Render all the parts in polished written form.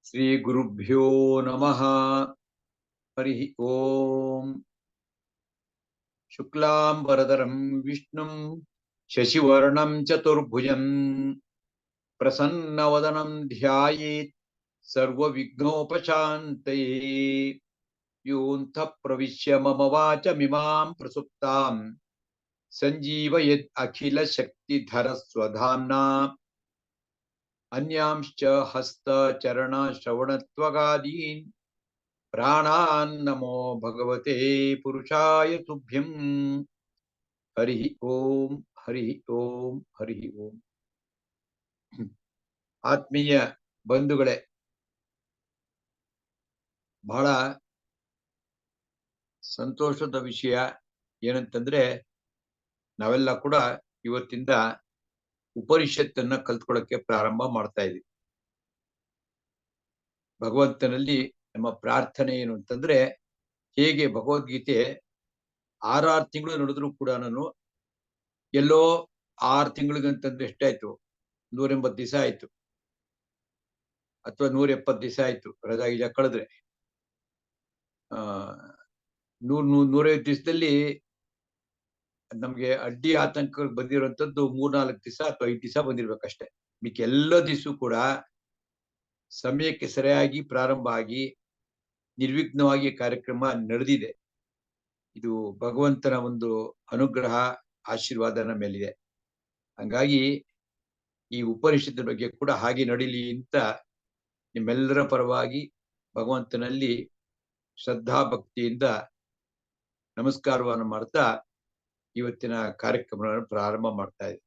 ಶ್ರೀ ಗುರುಭ್ಯೋ ನಮಃ. ಹರಿ ಓಂ. ಶುಕ್ಲಾಂಬರಧರಂ ವಿಷ್ಣುಂ ಶಶಿವರ್ಣಂ ಚತುರ್ಭುಜಂ ಪ್ರಸನ್ನವದನಂ ಧ್ಯಾಯೇತ್ ಸರ್ವವಿಘ್ನೋಪಶಾಂತಯೇ. ಯೋऽन्तಃ ಪ್ರವಿಶ್ಯ ಮಮ ವಾಚಮಿಮಾಂ ಪ್ರಸುಪ್ತಾಂ ಸಂಜೀವಯೇತ್ ಅಖಿಲ ಶಕ್ತಿಧರ ಸ್ವಧಾಮ್ನಾ ಅನ್ಯಾಂಶ್ಚ ಹಸ್ತ ಚರಣ ಶ್ರವಣತ್ವಗಾದೀನ್ ಪ್ರಾಣಾನ್ ನಮೋ ಭಗವತೆ ಪುರುಷಾಯ ತುಭ್ಯಂ. ಹರಿ ಓಂ ಹರಿ ಓಂ ಹರಿ ಓಂ. ಆತ್ಮೀಯ ಬಂಧುಗಳೇ, ಬಹಳ ಸಂತೋಷದ ವಿಷಯ ಏನಂತಂದ್ರೆ, ನಾವೆಲ್ಲ ಕೂಡ ಇವತ್ತಿಂದ ಉಪನಿಷತ್ತನ್ನ ಕಲ್ತ್ಕೊಳ್ಳಕ್ಕೆ ಪ್ರಾರಂಭ ಮಾಡ್ತಾ ಇದ್ದೀವಿ. ಭಗವಂತನಲ್ಲಿ ನಮ್ಮ ಪ್ರಾರ್ಥನೆ ಏನು ಅಂತಂದ್ರೆ, ಹೇಗೆ ಭಗವದ್ಗೀತೆ 6 ತಿಂಗಳು ನಡೆದ್ರು ಕೂಡ ನಾನು ಎಲ್ಲೋ 6 ತಿಂಗಳಿಗಂತಂದ್ರೆ ಎಷ್ಟಾಯ್ತು, 180 ದಿವಸ ಆಯ್ತು ಅಥವಾ 170 ದಿವಸ ಆಯ್ತು ರಜಾ ಗಿಜಾ ಕಳೆದ್ರೆ. 150 ದಿವಸದಲ್ಲಿ ನಮ್ಗೆ ಅಡ್ಡಿ ಆತಂಕ ಬಂದಿರುವಂತದ್ದು 3-4 ದಿವಸ ಅಥವಾ 5 ದಿವಸ ಬಂದಿರ್ಬೇಕಷ್ಟೇ. ಮಿಕ್ಕ ಎಲ್ಲ ದಿವಸ ಕೂಡ ಸಮಯಕ್ಕೆ ಸರಿಯಾಗಿ ಪ್ರಾರಂಭ ಆಗಿ ನಿರ್ವಿಘ್ನವಾಗಿ ಕಾರ್ಯಕ್ರಮ ನಡೆದಿದೆ. ಇದು ಭಗವಂತನ ಒಂದು ಅನುಗ್ರಹ, ಆಶೀರ್ವಾದ ನಮ್ಮ ಮೇಲಿದೆ. ಹಂಗಾಗಿ ಈ ಉಪನಿಷತ್ತಿನ ಬಗ್ಗೆ ಕೂಡ ಹಾಗೆ ನಡೀಲಿ ಅಂತ ನಿಮ್ಮೆಲ್ಲರ ಪರವಾಗಿ ಭಗವಂತನಲ್ಲಿ ಶ್ರದ್ಧಾ ಭಕ್ತಿಯಿಂದ ನಮಸ್ಕಾರವನ್ನು ಮಾಡ್ತಾ ಇವತ್ತಿನ ಕಾರ್ಯಕ್ರಮವನ್ನು ಪ್ರಾರಂಭ ಮಾಡ್ತಾ ಇದ್ದೀವಿ.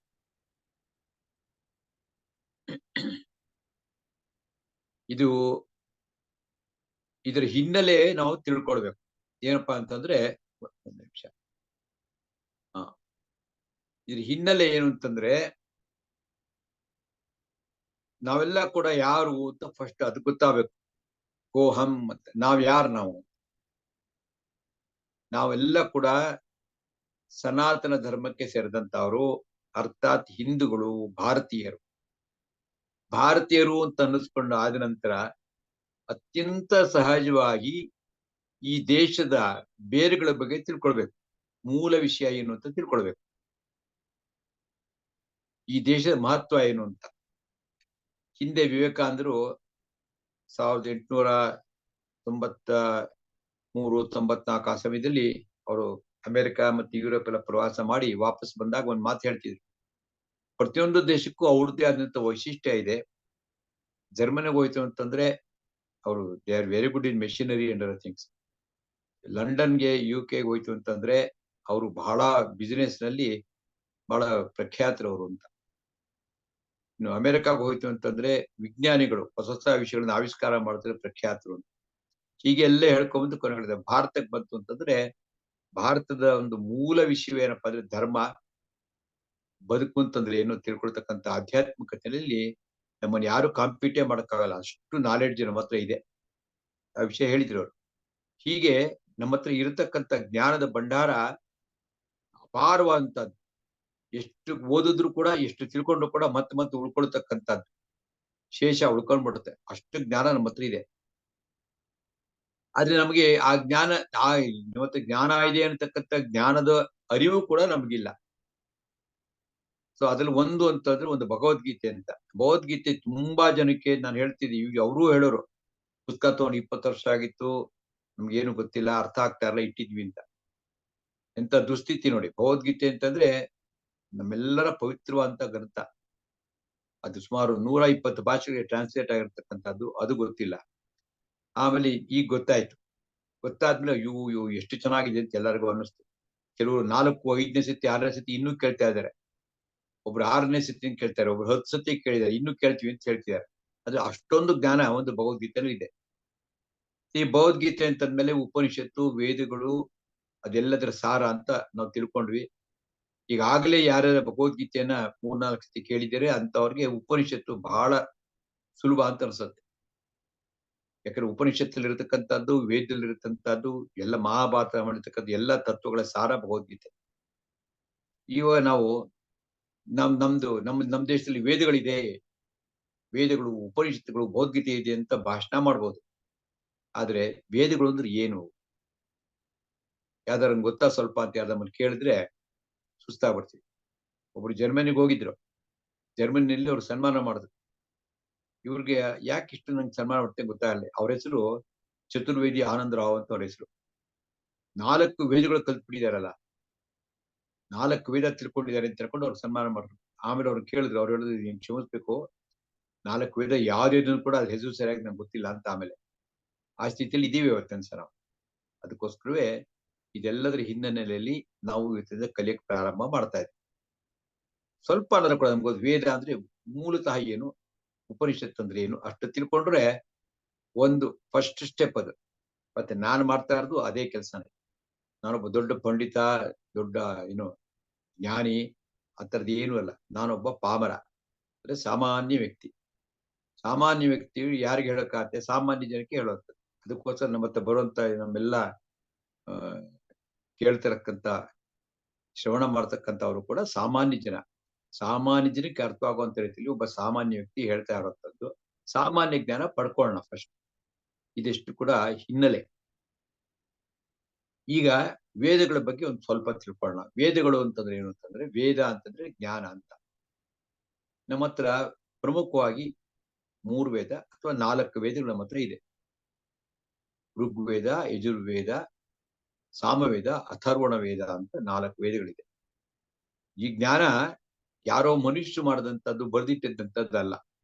ಇದರ ಹಿನ್ನೆಲೆ ನಾವು ತಿಳ್ಕೊಳ್ಬೇಕು. ಏನಪ್ಪಾ ಅಂತಂದ್ರೆ, ಒಂದು ನಿಮಿಷ. ಇದ್ರ ಹಿನ್ನೆಲೆ ಏನು ಅಂತಂದ್ರೆ, ನಾವೆಲ್ಲ ಕೂಡ ಯಾರು ಅಂತ ಫಸ್ಟ್ ಅದು ಗೊತ್ತಾಗಬೇಕು. ಕೋಹಂ ಮತ್ತೆ ನಾವೆಲ್ಲ ಕೂಡ ಸನಾತನ ಧರ್ಮಕ್ಕೆ ಸೇರಿದಂತವರು, ಅರ್ಥಾತ್ ಹಿಂದೂಗಳು, ಭಾರತೀಯರು ಅಂತ ಅನ್ನಿಸ್ಕೊಂಡು ಆದ ನಂತರ ಅತ್ಯಂತ ಸಹಜವಾಗಿ ಈ ದೇಶದ ಬೇರುಗಳ ಬಗ್ಗೆ ತಿಳ್ಕೊಳ್ಬೇಕು. ಮೂಲ ವಿಷಯ ಏನು ಅಂತ ತಿಳ್ಕೊಳ್ಬೇಕು. ಈ ದೇಶದ ಮಹತ್ವ ಏನು ಅಂತ. ಹಿಂದೆ ವಿವೇಕಾನಂದರು 1893-94 ಆ ಸಮಯದಲ್ಲಿ ಅವರು ಅಮೆರಿಕ ಮತ್ತು ಯುರೋಪ್ ಎಲ್ಲ ಪ್ರವಾಸ ಮಾಡಿ ವಾಪಸ್ ಬಂದಾಗ ಒಂದು ಮಾತು ಹೇಳ್ತಿದ್ರು. ಪ್ರತಿಯೊಂದು ದೇಶಕ್ಕೂ ಅವ್ರದ್ದೇ ಆದಂತ ವೈಶಿಷ್ಟ್ಯ ಇದೆ. ಜರ್ಮನಿಗೆ ಹೋಯ್ತು ಅಂತಂದ್ರೆ ಅವರು they are very good in machinery and other things. ಲಂಡನ್ಗೆ, UK ಹೋಯ್ತು ಅಂತಂದ್ರೆ ಅವರು ಬಹಳ ಬಿಸಿನೆಸ್ ನಲ್ಲಿ ಬಹಳ ಪ್ರಖ್ಯಾತರವರು ಅಂತ. ಇನ್ನು ಅಮೆರಿಕಾಗ ಹೋಯ್ತು ಅಂತಂದ್ರೆ ವಿಜ್ಞಾನಿಗಳು ಹೊಸ ಹೊಸ ವಿಷಯಗಳನ್ನ ಆವಿಷ್ಕಾರ ಮಾಡಿದ್ರೆ ಪ್ರಖ್ಯಾತರು ಅಂತ. ಹೀಗೆ ಎಲ್ಲ ಹೇಳ್ಕೊಂಬಂದು ಕೊನೆಗಳಿದೆ. ಭಾರತಕ್ಕೆ ಬಂತು ಅಂತಂದ್ರೆ ಭಾರತದ ಒಂದು ಮೂಲ ವಿಷಯವೇನಪ್ಪ ಅಂದ್ರೆ ಧರ್ಮ, ಬದುಕು ಅಂತಂದ್ರೆ ಏನು ತಿಳ್ಕೊಳ್ತಕ್ಕಂಥ ಆಧ್ಯಾತ್ಮಿಕತೆಯಲ್ಲಿ ನಮ್ಮನ್ನು ಯಾರು ಕಾಂಪಿಟೇ ಮಾಡಕ್ಕಾಗಲ್ಲ, ಅಷ್ಟು ನಾಲೆಡ್ಜ್ ನಮ್ಮ ಹತ್ರ ಇದೆ. ಆ ವಿಷಯ ಹೇಳಿದ್ರು ಅವರು. ಹೀಗೆ ನಮ್ಮ ಹತ್ರ ಇರತಕ್ಕಂಥ ಜ್ಞಾನದ ಭಂಡಾರ ಅಪಾರವಾದಂತದ್ದು. ಎಷ್ಟು ಓದಿದ್ರು ಕೂಡ, ಎಷ್ಟು ತಿಳ್ಕೊಂಡ್ರು ಕೂಡ ಮತ್ತೆ ಉಳ್ಕೊಳ್ತಕ್ಕಂಥದ್ದು, ಶೇಷ ಉಳ್ಕೊಂಡ್ಬಿಡುತ್ತೆ. ಅಷ್ಟು ಜ್ಞಾನ ನಮ್ಮ ಹತ್ರ ಇದೆ. ಆದ್ರೆ ನಮಗೆ ಆ ಜ್ಞಾನ, ಮತ್ತೆ ಜ್ಞಾನ ಇದೆ ಅಂತಕ್ಕಂಥ ಜ್ಞಾನದ ಅರಿವು ಕೂಡ ನಮಗಿಲ್ಲ. ಸೊ ಅದ್ರಲ್ಲಿ ಒಂದು ಅಂತಂದ್ರೆ ಒಂದು ಭಗವದ್ಗೀತೆ ಅಂತ. ಭಗವದ್ಗೀತೆ ತುಂಬಾ ಜನಕ್ಕೆ ನಾನು ಹೇಳ್ತಿದ್ದೀವಿ, ಅವರೂ ಹೇಳೋರು ಪುಸ್ತಕ ತಗೊಂಡು 20 ವರ್ಷ ಆಗಿತ್ತು, ನಮ್ಗೇನು ಗೊತ್ತಿಲ್ಲ, ಅರ್ಥ ಆಗ್ತಾ ಇರಲ್ಲ, ಇಟ್ಟಿದ್ವಿ ಅಂತ. ಎಂತ ದುಸ್ಥಿತಿ ನೋಡಿ. ಭಗವದ್ಗೀತೆ ಅಂತಂದ್ರೆ ನಮ್ಮೆಲ್ಲರ ಪವಿತ್ರವಾದಂತ ಗ್ರಂಥ. ಅದು ಸುಮಾರು 120 ಭಾಷೆಗೆ ಟ್ರಾನ್ಸ್ಲೇಟ್ ಆಗಿರ್ತಕ್ಕಂಥದ್ದು, ಅದು ಗೊತ್ತಿಲ್ಲ. ಆಮೇಲೆ ಈಗ ಗೊತ್ತಾಯ್ತು. ಗೊತ್ತಾದ್ಮೇಲೆ ಇವು ಎಷ್ಟು ಚೆನ್ನಾಗಿದೆ ಅಂತ ಎಲ್ಲರಿಗೂ ಅನ್ನಿಸ್ತು. ಕೆಲವರು 4-5ನೇ ಸತಿ 6ನೇ ಸತಿ ಇನ್ನೂ ಕೇಳ್ತಾ ಇದ್ದಾರೆ. ಒಬ್ರು 6ನೇ ಸತಿ ಕೇಳ್ತಾರೆ, ಒಬ್ರು 10 ಸತಿ ಕೇಳಿದ್ದಾರೆ, ಇನ್ನೂ ಕೇಳ್ತೀವಿ ಅಂತ ಹೇಳ್ತಿದ್ದಾರೆ. ಅದು ಅಷ್ಟೊಂದು ಜ್ಞಾನ ಒಂದು ಭಗವದ್ಗೀತೆನೂ ಇದೆ. ಈ ಭಗವದ್ಗೀತೆ ಅಂತಂದ್ಮೇಲೆ ಉಪನಿಷತ್ತು, ವೇದಗಳು, ಅದೆಲ್ಲದರ ಸಾರ ಅಂತ ನಾವು ತಿಳ್ಕೊಂಡ್ವಿ. ಈಗಾಗಲೇ ಯಾರ್ಯಾರ ಭಗವದ್ಗೀತೆಯನ್ನ 3-4 ಸತಿ ಕೇಳಿದರೆ ಅಂತವ್ರಿಗೆ ಉಪನಿಷತ್ತು ಬಹಳ ಸುಲಭ ಅಂತ ಅನ್ಸುತ್ತೆ. ಯಾಕಂದ್ರೆ ಉಪನಿಷತ್ತಲ್ಲಿ ಇರತಕ್ಕಂಥದ್ದು, ವೇದದಲ್ಲಿ ಇರತಕ್ಕಂಥದ್ದು, ಎಲ್ಲ ಮಹಾಭಾರತ ಮಾಡಿರ್ತಕ್ಕಂಥ ಎಲ್ಲ ತತ್ವಗಳ ಸಾರ ಭಗವದ್ಗೀತೆ. ಇವಾಗ ನಾವು ನಮ್ಮ ದೇಶದಲ್ಲಿ ವೇದಗಳಿದೆ, ವೇದಗಳು, ಉಪನಿಷತ್ತುಗಳು, ಭಗವದ್ಗೀತೆ ಇದೆ ಅಂತ ಭಾಷಣ ಮಾಡ್ಬೋದು. ಆದ್ರೆ ವೇದಗಳು ಅಂದ್ರೆ ಏನು? ಯಾವ್ದಾರ ಗೊತ್ತಾ ಸ್ವಲ್ಪ ಅಂತ ಯಾರು ನಮ್ಮನ್ನು ಕೇಳಿದ್ರೆ ಸುಸ್ತಾಗ್ಬಿಡ್ತೀವಿ. ಒಬ್ರು ಜರ್ಮನಿಗೆ ಹೋಗಿದ್ರು. ಜರ್ಮನಿಯಲ್ಲಿ ಅವ್ರು ಸನ್ಮಾನ ಮಾಡಿದ್ರು. ಇವ್ರಿಗೆ ಯಾಕೆ ಇಷ್ಟು ನಂಗೆ ಸನ್ಮಾನ ಮಾಡುತ್ತೆ ಗೊತ್ತಾಗಲ್ಲ. ಅವ್ರ ಹೆಸರು ಚತುರ್ವೇದಿ ಆನಂದರಾವ್ ಅಂತ ಅವ್ರ ಹೆಸರು. 4 ವೇದಗಳು ಕಲ್ತ್ಬಿಟ್ಟಿದಾರಲ್ಲ. 4 ವೇದ ತಿಳ್ಕೊಂಡಿದ್ದಾರೆ ಅಂತ ತಿಳ್ಕೊಂಡು ಅವ್ರು ಸನ್ಮಾನ ಮಾಡಿದ್ರು. ಆಮೇಲೆ ಅವ್ರು ಕೇಳಿದ್ರು. ಅವ್ರು ಹೇಳಿದ್ರು, ನೀನ್ ಕ್ಷಮಿಸ್ಬೇಕು. 4 ವೇದ ಯಾವ್ದಿದ್ರು ಕೂಡ ಅದ್ರ ಹೆಸರು ಸರಿಯಾಗಿ ನಂಗೆ ಗೊತ್ತಿಲ್ಲ ಅಂತ ಆಮೇಲೆ. ಆ ಸ್ಥಿತಿಯಲ್ಲಿ ಇದೀವಿ ಇವತ್ತಿನ ನಾವು. ಅದಕ್ಕೋಸ್ಕರವೇ ಇದೆಲ್ಲದರ ಹಿನ್ನೆಲೆಯಲ್ಲಿ ನಾವು ಇವತ್ತಿಂದ ಕಲಿಯಕ್ಕೆ ಪ್ರಾರಂಭ ಮಾಡ್ತಾ ಇದ್ದೀವಿ. ಸ್ವಲ್ಪ ಅನ್ನೋದು ಕೂಡ ನಮ್ಗೆ ವೇದ ಅಂದ್ರೆ ಮೂಲತಃ ಏನು, ಉಪನಿಷತ್ ಅಂದ್ರೆ ಏನು ಅಷ್ಟು ತಿಳ್ಕೊಂಡ್ರೆ ಒಂದು ಫಸ್ಟ್ ಸ್ಟೆಪ್ ಅದು. ಮತ್ತೆ ನಾನು ಮಾಡ್ತಾ ಇರೋದು ಅದೇ ಕೆಲಸನೇ. ನಾನೊಬ್ಬ ದೊಡ್ಡ ಪಂಡಿತ, ದೊಡ್ಡ ಏನು ಜ್ಞಾನಿ ಆ ಥರದ್ದು ಏನೂ ಅಲ್ಲ. ನಾನೊಬ್ಬ ಪಾಮರ, ಅಂದ್ರೆ ಸಾಮಾನ್ಯ ವ್ಯಕ್ತಿ. ಸಾಮಾನ್ಯ ವ್ಯಕ್ತಿ ಯಾರಿಗೆ ಹೇಳಕ್ಕಾಗತ್ತೆ? ಸಾಮಾನ್ಯ ಜನಕ್ಕೆ ಹೇಳುವಂಥದ್ದು. ಅದಕ್ಕೋಸ್ಕರ ನಮ್ಮ ಹತ್ರ ಬರುವಂತ ನಮ್ಮೆಲ್ಲ ಆ ಕೇಳ್ತಿರಕ್ಕಂತ, ಶ್ರವಣ ಮಾಡ್ತಕ್ಕಂಥವ್ರು ಕೂಡ ಸಾಮಾನ್ಯ ಜನ. ಸಾಮಾನ್ಯ ಜನಕ್ಕೆ ಅರ್ಥವಾಗುವಂತ ರೀತಿಯಲ್ಲಿ ಒಬ್ಬ ಸಾಮಾನ್ಯ ವ್ಯಕ್ತಿ ಹೇಳ್ತಾ ಇರುವಂತದ್ದು. ಸಾಮಾನ್ಯ ಜ್ಞಾನ ಪಡ್ಕೊಳ್ಳೋಣ ಫಸ್ಟ್. ಇದೆಷ್ಟು ಕೂಡ ಹಿನ್ನೆಲೆ. ಈಗ ವೇದಗಳ ಬಗ್ಗೆ ಒಂದು ಸ್ವಲ್ಪ ತಿಳ್ಕೊಳ್ಳೋಣ. ವೇದಗಳು ಅಂತಂದ್ರೆ ಏನು ಅಂತಂದ್ರೆ, ವೇದ ಅಂತಂದ್ರೆ ಜ್ಞಾನ ಅಂತ. ನಮ್ಮ ಹತ್ರ ಪ್ರಮುಖವಾಗಿ 3 ವೇದ ಅಥವಾ 4 ವೇದಗಳು ನಮ್ಮ ಹತ್ರ ಇದೆ. ಋಗ್ವೇದ, ಯಜುರ್ವೇದ, ಸಾಮವೇದ, ಅಥರ್ವಣ ವೇದ ಅಂತ 4 ವೇದಗಳಿದೆ. ಈ ಜ್ಞಾನ ಯಾರೋ ಮನುಷ್ಯರು ಮಾಡಿದಂಥದ್ದು, ಬರ್ದಿಟ್ಟಿದ್ದಂಥದ್ದಲ್ಲ.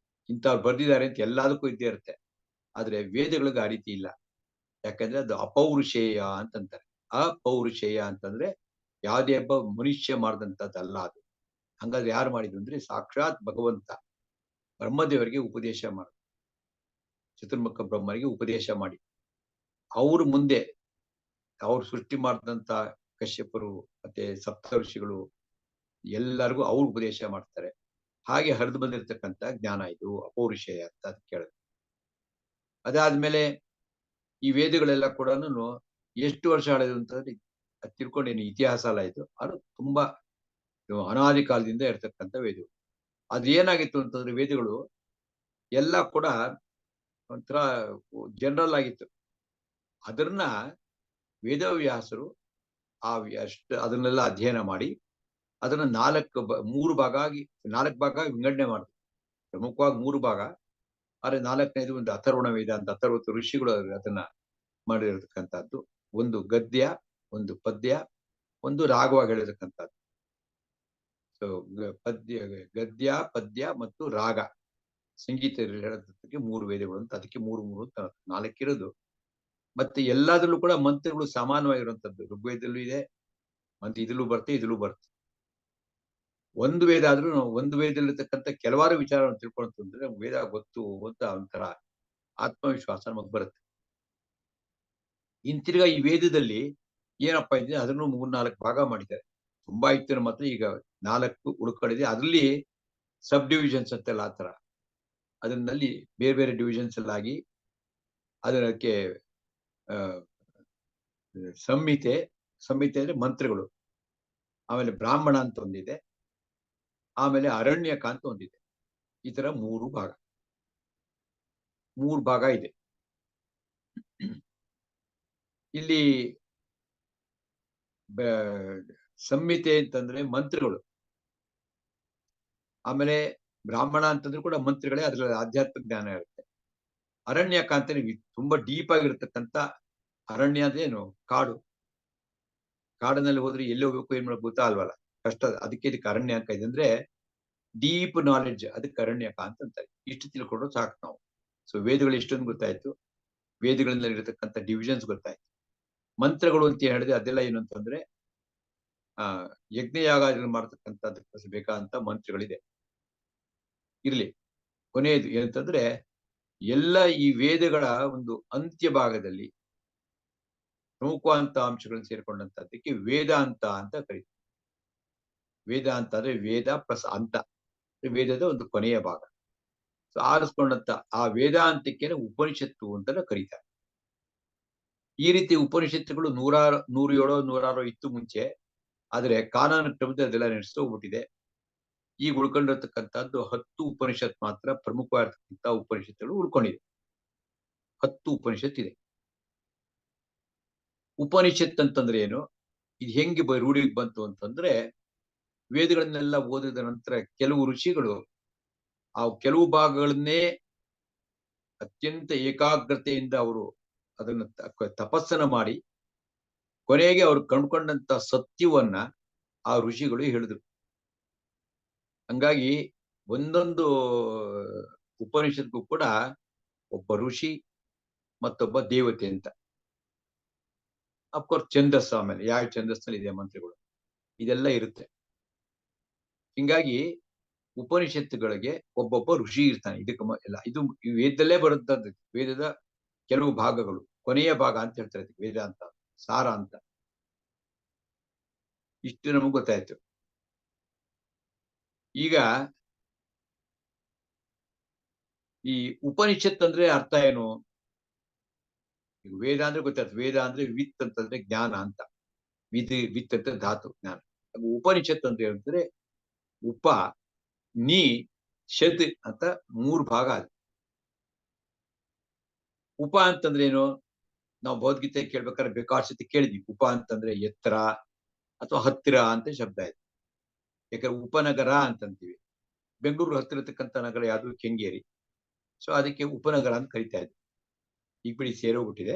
ಇಂಥವ್ರು ಬರ್ದಿದ್ದಾರೆ ಅಂತ ಎಲ್ಲದಕ್ಕೂ ಇದ್ದೇ ಇರುತ್ತೆ. ಆದ್ರೆ ವೇದಗಳಿಗೆ ಆ ರೀತಿ ಇಲ್ಲ. ಯಾಕಂದ್ರೆ ಅದು ಅಪೌರುಷೇಯ ಅಂತಂತಾರೆ. ಅಪೌರುಷೇಯ ಅಂತಂದ್ರೆ ಯಾವುದೇ ಒಬ್ಬ ಮನುಷ್ಯ ಮಾಡಿದಂಥದ್ದಲ್ಲ ಅದು. ಹಂಗಾದ್ರೆ ಯಾರು ಮಾಡಿದ್ರು ಅಂದ್ರೆ ಸಾಕ್ಷಾತ್ ಭಗವಂತ ಬ್ರಹ್ಮದೇವರಿಗೆ ಉಪದೇಶ ಮಾಡಿ, ಚತುರ್ಮುಖ ಬ್ರಹ್ಮರಿಗೆ ಉಪದೇಶ ಮಾಡಿ, ಅವ್ರ ಮುಂದೆ ಅವ್ರು ಸೃಷ್ಟಿ ಮಾಡಿದಂತ ಕಶ್ಯಪರು ಮತ್ತೆ ಸಪ್ತರ್ಷಿಗಳು ಎಲ್ಲರಿಗೂ ಅವ್ರು ಉಪದೇಶ ಮಾಡ್ತಾರೆ. ಹಾಗೆ ಹರಿದು ಬಂದಿರತಕ್ಕಂತ ಜ್ಞಾನ ಇದು ಅಪೌರುಷೇಯ ಅಂತ ಅದಕ್ಕೆ ಕೇಳಿದ್ರು. ಅದಾದ್ಮೇಲೆ ಈ ವೇದಗಳೆಲ್ಲ ಕೂಡ ಎಷ್ಟು ವರ್ಷ ಹಳೆದು ಅಂತಂದ್ರೆ ತಿಳ್ಕೊಂಡೇನು ಇತಿಹಾಸ ಅಲ್ಲ ಇದು. ಅದು ತುಂಬಾ ಅನಾದಿ ಕಾಲದಿಂದ ಇರ್ತಕ್ಕಂಥ ವೇದಗಳು. ಅದು ಏನಾಗಿತ್ತು ಅಂತಂದ್ರೆ ವೇದಗಳು ಎಲ್ಲ ಕೂಡ ಒಂಥರ ಜನರಲ್ ಆಗಿತ್ತು. ಅದನ್ನ ವೇದವ್ಯಾಸರು ಅದನ್ನೆಲ್ಲ ಅಧ್ಯಯನ ಮಾಡಿ ಅದನ್ನ 3 ಭಾಗ ಆಗಿ 4 ಭಾಗ ವಿಂಗಡಣೆ ಮಾಡಿದ್ರು. ಪ್ರಮುಖವಾಗಿ 3 ಭಾಗ. ಆದ್ರೆ 4ನೇದು ಒಂದು ಅಥರ್ವಣ ವೇದ ಅಂತ 60 ಋಷಿಗಳು ಅದನ್ನ ಮಾಡಿರತಕ್ಕಂಥದ್ದು. ಒಂದು ಗದ್ಯ, ಒಂದು ಪದ್ಯ, ಒಂದು ರಾಗವಾಗಿ ಹೇಳಿರ್ತಕ್ಕಂಥದ್ದು. ಸೊ ಗದ್ಯ, ಪದ್ಯ ಮತ್ತು ರಾಗ ಸಂಗೀತ ಹೇಳೋದಕ್ಕೆ 3 ವೇದಗಳು ಅಂತ. ಅದಕ್ಕೆ 3 ಅಂತ 4 ಇರೋದು. ಮತ್ತೆ ಎಲ್ಲದರಲ್ಲೂ ಕೂಡ ಮಂತ್ರಗಳು ಸಮಾನವಾಗಿರುವಂತದ್ದು. ಋಗ್ವೇದಲ್ಲೂ ಇದೆ, ಮತ್ತೆ ಇದ್ರಲ್ಲೂ ಬರುತ್ತೆ, ಇದ್ರಲ್ಲೂ ಬರುತ್ತೆ. ಒಂದು ವೇದ ಆದ್ರೂ ಒಂದು ವೇದದಲ್ಲಿರ್ತಕ್ಕಂಥ ಕೆಲವಾರು ವಿಚಾರವನ್ನು ತಿಳ್ಕೊಂತಂದ್ರೆ ವೇದ ಗೊತ್ತು ಅಂತ ಒಂಥರ ಆತ್ಮವಿಶ್ವಾಸ ನಮಗ್ ಬರುತ್ತೆ. ತಿರ್ಗಾ ಈ ವೇದದಲ್ಲಿ ಏನಪ್ಪಾ ಇದೆ ಅದನ್ನು 3-4 ಭಾಗ ಮಾಡಿದ್ದಾರೆ. ತುಂಬಾ ಇತ್ತು ನಮ್ಮ ಹತ್ರ. ಈಗ 4 ಉಳ್ಕೊಂಡಿದೆ. ಅದ್ರಲ್ಲಿ ಸಬ್ ಡಿವಿಷನ್ಸ್ ಅಂತೆಲ್ಲ ಆತರ ಅದನ್ನಲ್ಲಿ ಬೇರೆ ಬೇರೆ ಡಿವಿಷನ್ಸ್ ಎಲ್ಲ ಆಗಿ ಅದಕ್ಕೆ ಸಂಹಿತೆ ಅಂದ್ರೆ ಮಂತ್ರಗಳು, ಆಮೇಲೆ ಬ್ರಾಹ್ಮಣ ಅಂತ ಒಂದಿದೆ, ಆಮೇಲೆ ಅರಣ್ಯಕ ಅಂತ ಒಂದಿದೆ. ಈ ತರ 3 ಭಾಗ ಇದೆ. ಇಲ್ಲಿ ಸಂಹಿತೆ ಅಂತಂದ್ರೆ ಮಂತ್ರಗಳು, ಆಮೇಲೆ ಬ್ರಾಹ್ಮಣ ಅಂತಂದ್ರೆ ಕೂಡ ಮಂತ್ರಗಳೇ, ಅದ್ರಲ್ಲಿ ಆಧ್ಯಾತ್ಮಿಕ ಜ್ಞಾನ ಇರುತ್ತೆ. ಅರಣ್ಯಕ ಅಂತ ತುಂಬಾ ಡೀಪ್ ಆಗಿರ್ತಕ್ಕಂಥ ಅರಣ್ಯ ಅದೇನು ಕಾಡು. ಕಾಡಿನಲ್ಲಿ ಹೋದ್ರೆ ಎಲ್ಲಿ ಹೋಗ್ಬೇಕು ಏನ್ ಮಾಡಬೇಕು ಗೊತ್ತಾ ಅಲ್ವಲ್ಲ, ಕಷ್ಟ. ಇದಕ್ಕೆ ಅರಣ್ಯಕ ಇದೆ ಅಂದ್ರೆ ಡೀಪ್ ನಾಲೆಡ್ಜ್, ಅದಕ್ಕೆ ಅರಣ್ಯಕ ಅಂತಂತಾರೆ. ಇಷ್ಟು ತಿಳ್ಕೊಂಡ್ರು ಸಾಕು ನಾವು. ಸೊ ವೇದಗಳು ಇಷ್ಟೊಂದು ಗೊತ್ತಾಯ್ತು. ವೇದಗಳಲ್ಲಿ ಇರತಕ್ಕಂಥ ಡಿವಿಷನ್ಸ್ ಗೊತ್ತಾಯ್ತು. ಮಂತ್ರಗಳು ಅಂತ ಹೇಳಿದ್ರೆ ಅದೆಲ್ಲ ಏನು ಅಂತಂದ್ರೆ ಯಜ್ಞಯಾಗಗಳು ಮಾಡ್ತಕ್ಕಂಥದಕ್ಕೆ ಬೇಕಾದಂತ ಮಂತ್ರಗಳಿದೆ. ಇರ್ಲಿ, ಕೊನೆಯದು ಏನಂತಂದ್ರೆ ಎಲ್ಲ ಈ ವೇದಗಳ ಒಂದು ಅಂತ್ಯ ಭಾಗದಲ್ಲಿ ಪ್ರಮುಖವಾದಂತ ಅಂಶಗಳನ್ನು ಸೇರ್ಕೊಂಡಂತದ್ದಕ್ಕೆ ವೇದಾಂತ ಅಂತ ಕರೀತಾರೆ. ವೇದಾಂತ ಅಂದ್ರೆ ವೇದ ಪ್ಲಸ್ ಅಂತ, ವೇದದ ಒಂದು ಕೊನೆಯ ಭಾಗ. ಸೊ ಆರಿಸ್ಕೊಂಡಂತ ಆ ವೇದಾಂತಕ್ಕೆ ಉಪನಿಷತ್ತು ಅಂತ ಕರೀತಾರೆ. ಈ ರೀತಿ ಉಪನಿಷತ್ತುಗಳು 107 106 ಇತ್ತು ಮುಂಚೆ. ಆದ್ರೆ ಕಾನೂನು ಕ್ರಮದಲ್ಲಿ ಅದೆಲ್ಲ ನಡೆಸೋಗ್ಬಿಟ್ಟಿದೆ. ಈಗ ಉಳ್ಕೊಂಡಿರ್ತಕ್ಕಂಥದ್ದು 10 ಉಪನಿಷತ್ ಮಾತ್ರ ಪ್ರಮುಖವಾಗಿರ್ತಕ್ಕಂಥ ಉಪನಿಷತ್ತುಗಳು ಉಳ್ಕೊಂಡಿದೆ. 10 ಉಪನಿಷತ್ ಇದೆ. ಉಪನಿಷತ್ ಅಂತಂದ್ರೆ ಏನು? ಇದು ಹೆಂಗೆ ರೂಢಿಗೆ ಬಂತು ಅಂತಂದ್ರೆ, ವೇದಗಳನ್ನೆಲ್ಲ ಓದಿದ ನಂತರ ಕೆಲವು ಋಷಿಗಳು ಆ ಕೆಲವು ಭಾಗಗಳನ್ನೇ ಅತ್ಯಂತ ಏಕಾಗ್ರತೆಯಿಂದ ಅವರು ಅದನ್ನ ತಪಸ್ಸನ್ನ ಮಾಡಿ ಕೊನೆಗೆ ಅವ್ರು ಕಂಡುಕೊಂಡಂತ ಸತ್ಯವನ್ನ ಆ ಋಷಿಗಳು ಹೇಳಿದ್ರು. ಹಂಗಾಗಿ ಒಂದೊಂದು ಉಪನಿಷತ್ಗೂ ಕೂಡ ಒಬ್ಬ ಋಷಿ ಮತ್ತೊಬ್ಬ ದೇವತೆ ಅಂತ. ಅಫ್ಕೋರ್ಸ್ ಛಂದಸ್ಸು, ಆಮೇಲೆ ಯಾವ ಛಂದಸ್ಸಲ್ಲಿ ಇದೆ ಮಂತ್ರಗಳು, ಇದೆಲ್ಲ ಇರುತ್ತೆ. ಹಿಂಗಾಗಿ ಉಪನಿಷತ್ತುಗಳಿಗೆ ಒಬ್ಬೊಬ್ಬ ಋಷಿ ಇರ್ತಾನೆ. ಇದಕ್ಕೆ ಎಲ್ಲ ಇದು ವೇದದಲ್ಲೇ ಬರುತ್ತದ್ದು. ವೇದದ ಕೆಲವು ಭಾಗಗಳು, ಕೊನೆಯ ಭಾಗ ಅಂತ ಹೇಳ್ತಾರೆ ವೇದ ಅಂತ, ಸಾರ ಅಂತ. ಇಷ್ಟು ನಮಗೆ ಗೊತ್ತಾಯ್ತು. ಈಗ ಈ ಉಪನಿಷತ್ ಅಂದ್ರೆ ಅರ್ಥ ಏನು? ಈಗ ವೇದ ಅಂದ್ರೆ ಗೊತ್ತಾಯ್ತು. ವೇದ ಅಂದ್ರೆ ವಿತ್ ಅಂತಂದ್ರೆ ಜ್ಞಾನ ಅಂತ. ವಿತ್ ಅಂತ ಧಾತು ಜ್ಞಾನ. ಉಪನಿಷತ್ ಅಂತ ಹೇಳಿದ್ರೆ ಉಪ ನೀ ಶತ್ ಅಂತ 3 ಭಾಗ ಅದು. ಉಪ ಅಂತಂದ್ರೆ ಏನು? ನಾವು ಭಗವದ್ಗೀತೆ ಕೇಳ್ಬೇಕಾದ್ರೆ ಬೇಕಾದಷ್ಟು ಕೇಳಿದ್ವಿ. ಉಪ ಅಂತಂದ್ರೆ ಎತ್ತರ ಅಥವಾ ಹತ್ತಿರ ಅಂತ ಶಬ್ದ ಇದೆ. ಯಾಕಂದ್ರೆ ಉಪನಗರ ಅಂತಂತೀವಿ. ಬೆಂಗಳೂರು ಹತ್ತಿರ ಇರ್ತಕ್ಕಂಥ ನಗರ ಯಾವುದು? ಕೆಂಗೇರಿ. ಸೊ ಅದಕ್ಕೆ ಉಪನಗರ ಅಂತ ಕರಿತಾ ಇದ್ವಿ. ಈಗ ಬಿಡಿ ಸೇರೋಗ್ಬಿಟ್ಟಿದೆ.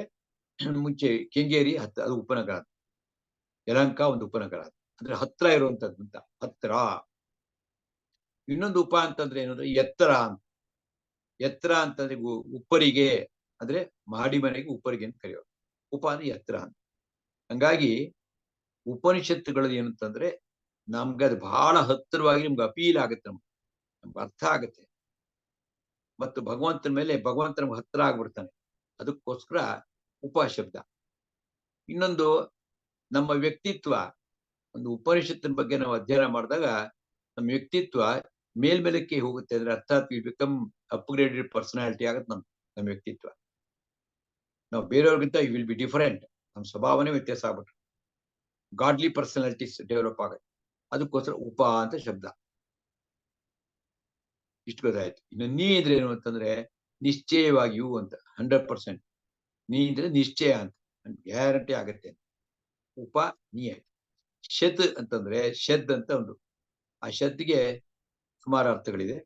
ಮುಂಚೆ ಕೆಂಗೇರಿ ಅದು ಉಪನಗರ. ಯಲಹಂಕ ಒಂದು ಉಪನಗರ, ಅಂದ್ರೆ ಹತ್ರ ಇರುವಂತದ್ದು ಅಂತ. ಹತ್ರ. ಇನ್ನೊಂದು ಉಪ ಅಂತಂದ್ರೆ ಏನಂದ್ರೆ ಎತ್ತರ ಅಂತ. ಎತ್ತರ ಅಂತಂದ್ರೆ ಉಪ್ಪರಿಗೆ, ಅಂದ್ರೆ ಮಾಡಿ ಮನೆಗೆ ಉಪ್ಪರಿಗೆ ಅಂತ ಕರೆಯೋದು. ಉಪ ಅಂದ್ರೆ ಎತ್ತರ ಅಂತ. ಹಂಗಾಗಿ ಉಪನಿಷತ್ತುಗಳು ಏನಂತಂದ್ರೆ ನಮ್ಗೆ ಅದು ಬಹಳ ಹತ್ತಿರವಾಗಿ ನಿಮ್ಗೆ ಅಪೀಲ್ ಆಗುತ್ತೆ, ನಮ್ಗೆ ಅರ್ಥ ಆಗುತ್ತೆ. ಮತ್ತು ಭಗವಂತನ ಮೇಲೆ ಭಗವಂತ ನಮ್ಗೆ ಹತ್ರ ಆಗ್ಬಿಡ್ತಾನೆ. ಅದಕ್ಕೋಸ್ಕರ ಉಪ ಶಬ್ದ. ಇನ್ನೊಂದು, ನಮ್ಮ ವ್ಯಕ್ತಿತ್ವ, ಒಂದು ಉಪನಿಷತ್ತಿನ ಬಗ್ಗೆ ನಾವು ಅಧ್ಯಯನ ಮಾಡಿದಾಗ ನಮ್ಮ ವ್ಯಕ್ತಿತ್ವ ಮೇಲ್ಮೇಲಕ್ಕೆ ಹೋಗುತ್ತೆ. ಅಂದ್ರೆ ಅರ್ಥಾತ್ ವಿ ಬಿಕಮ್ ಅಪ್ಗ್ರೇಡೆಡ್ ಪರ್ಸನಾಲಿಟಿ ಆಗುತ್ತೆ ನಮ್ಮ ವ್ಯಕ್ತಿತ್ವ. ನಾವು ಬೇರೆಯವ್ರಿಗಿಂತ ಯು ವಿಲ್ ಬಿ ಡಿಫರೆಂಟ್. ನಮ್ಮ ಸ್ವಭಾವನೆ ವ್ಯತ್ಯಾಸ ಆಗ್ಬಿಟ್ರೆ ಗಾಡ್ಲಿ ಪರ್ಸನಾಲಿಟೀಸ್ ಡೆವಲಪ್ ಆಗುತ್ತೆ. ಅದಕ್ಕೋಸ್ಕರ ಉಪ ಅಂತ ಶಬ್ದ. ಇಷ್ಟು ಗೊತ್ತಾಯ್ತು. ಇನ್ನು ನೀ ಇದ್ರೆ ಏನು ಅಂತಂದ್ರೆ ನಿಶ್ಚಯವಾಗಿಯೂ ಅಂತ. 100%. ನೀ ಇದ್ರೆ ನಿಶ್ಚಯ ಅಂತ, ಗ್ಯಾರಂಟಿ ಆಗತ್ತೆ. ಉಪ ನೀ ಆಯ್ತು. ಶತ್ ಅಂತಂದ್ರೆ ಶದ್ ಅಂತ ಒಂದು. ಆ ಶದ್ಗೆ ಸುಮಾರು ಅರ್ಥಗಳಿದೆ.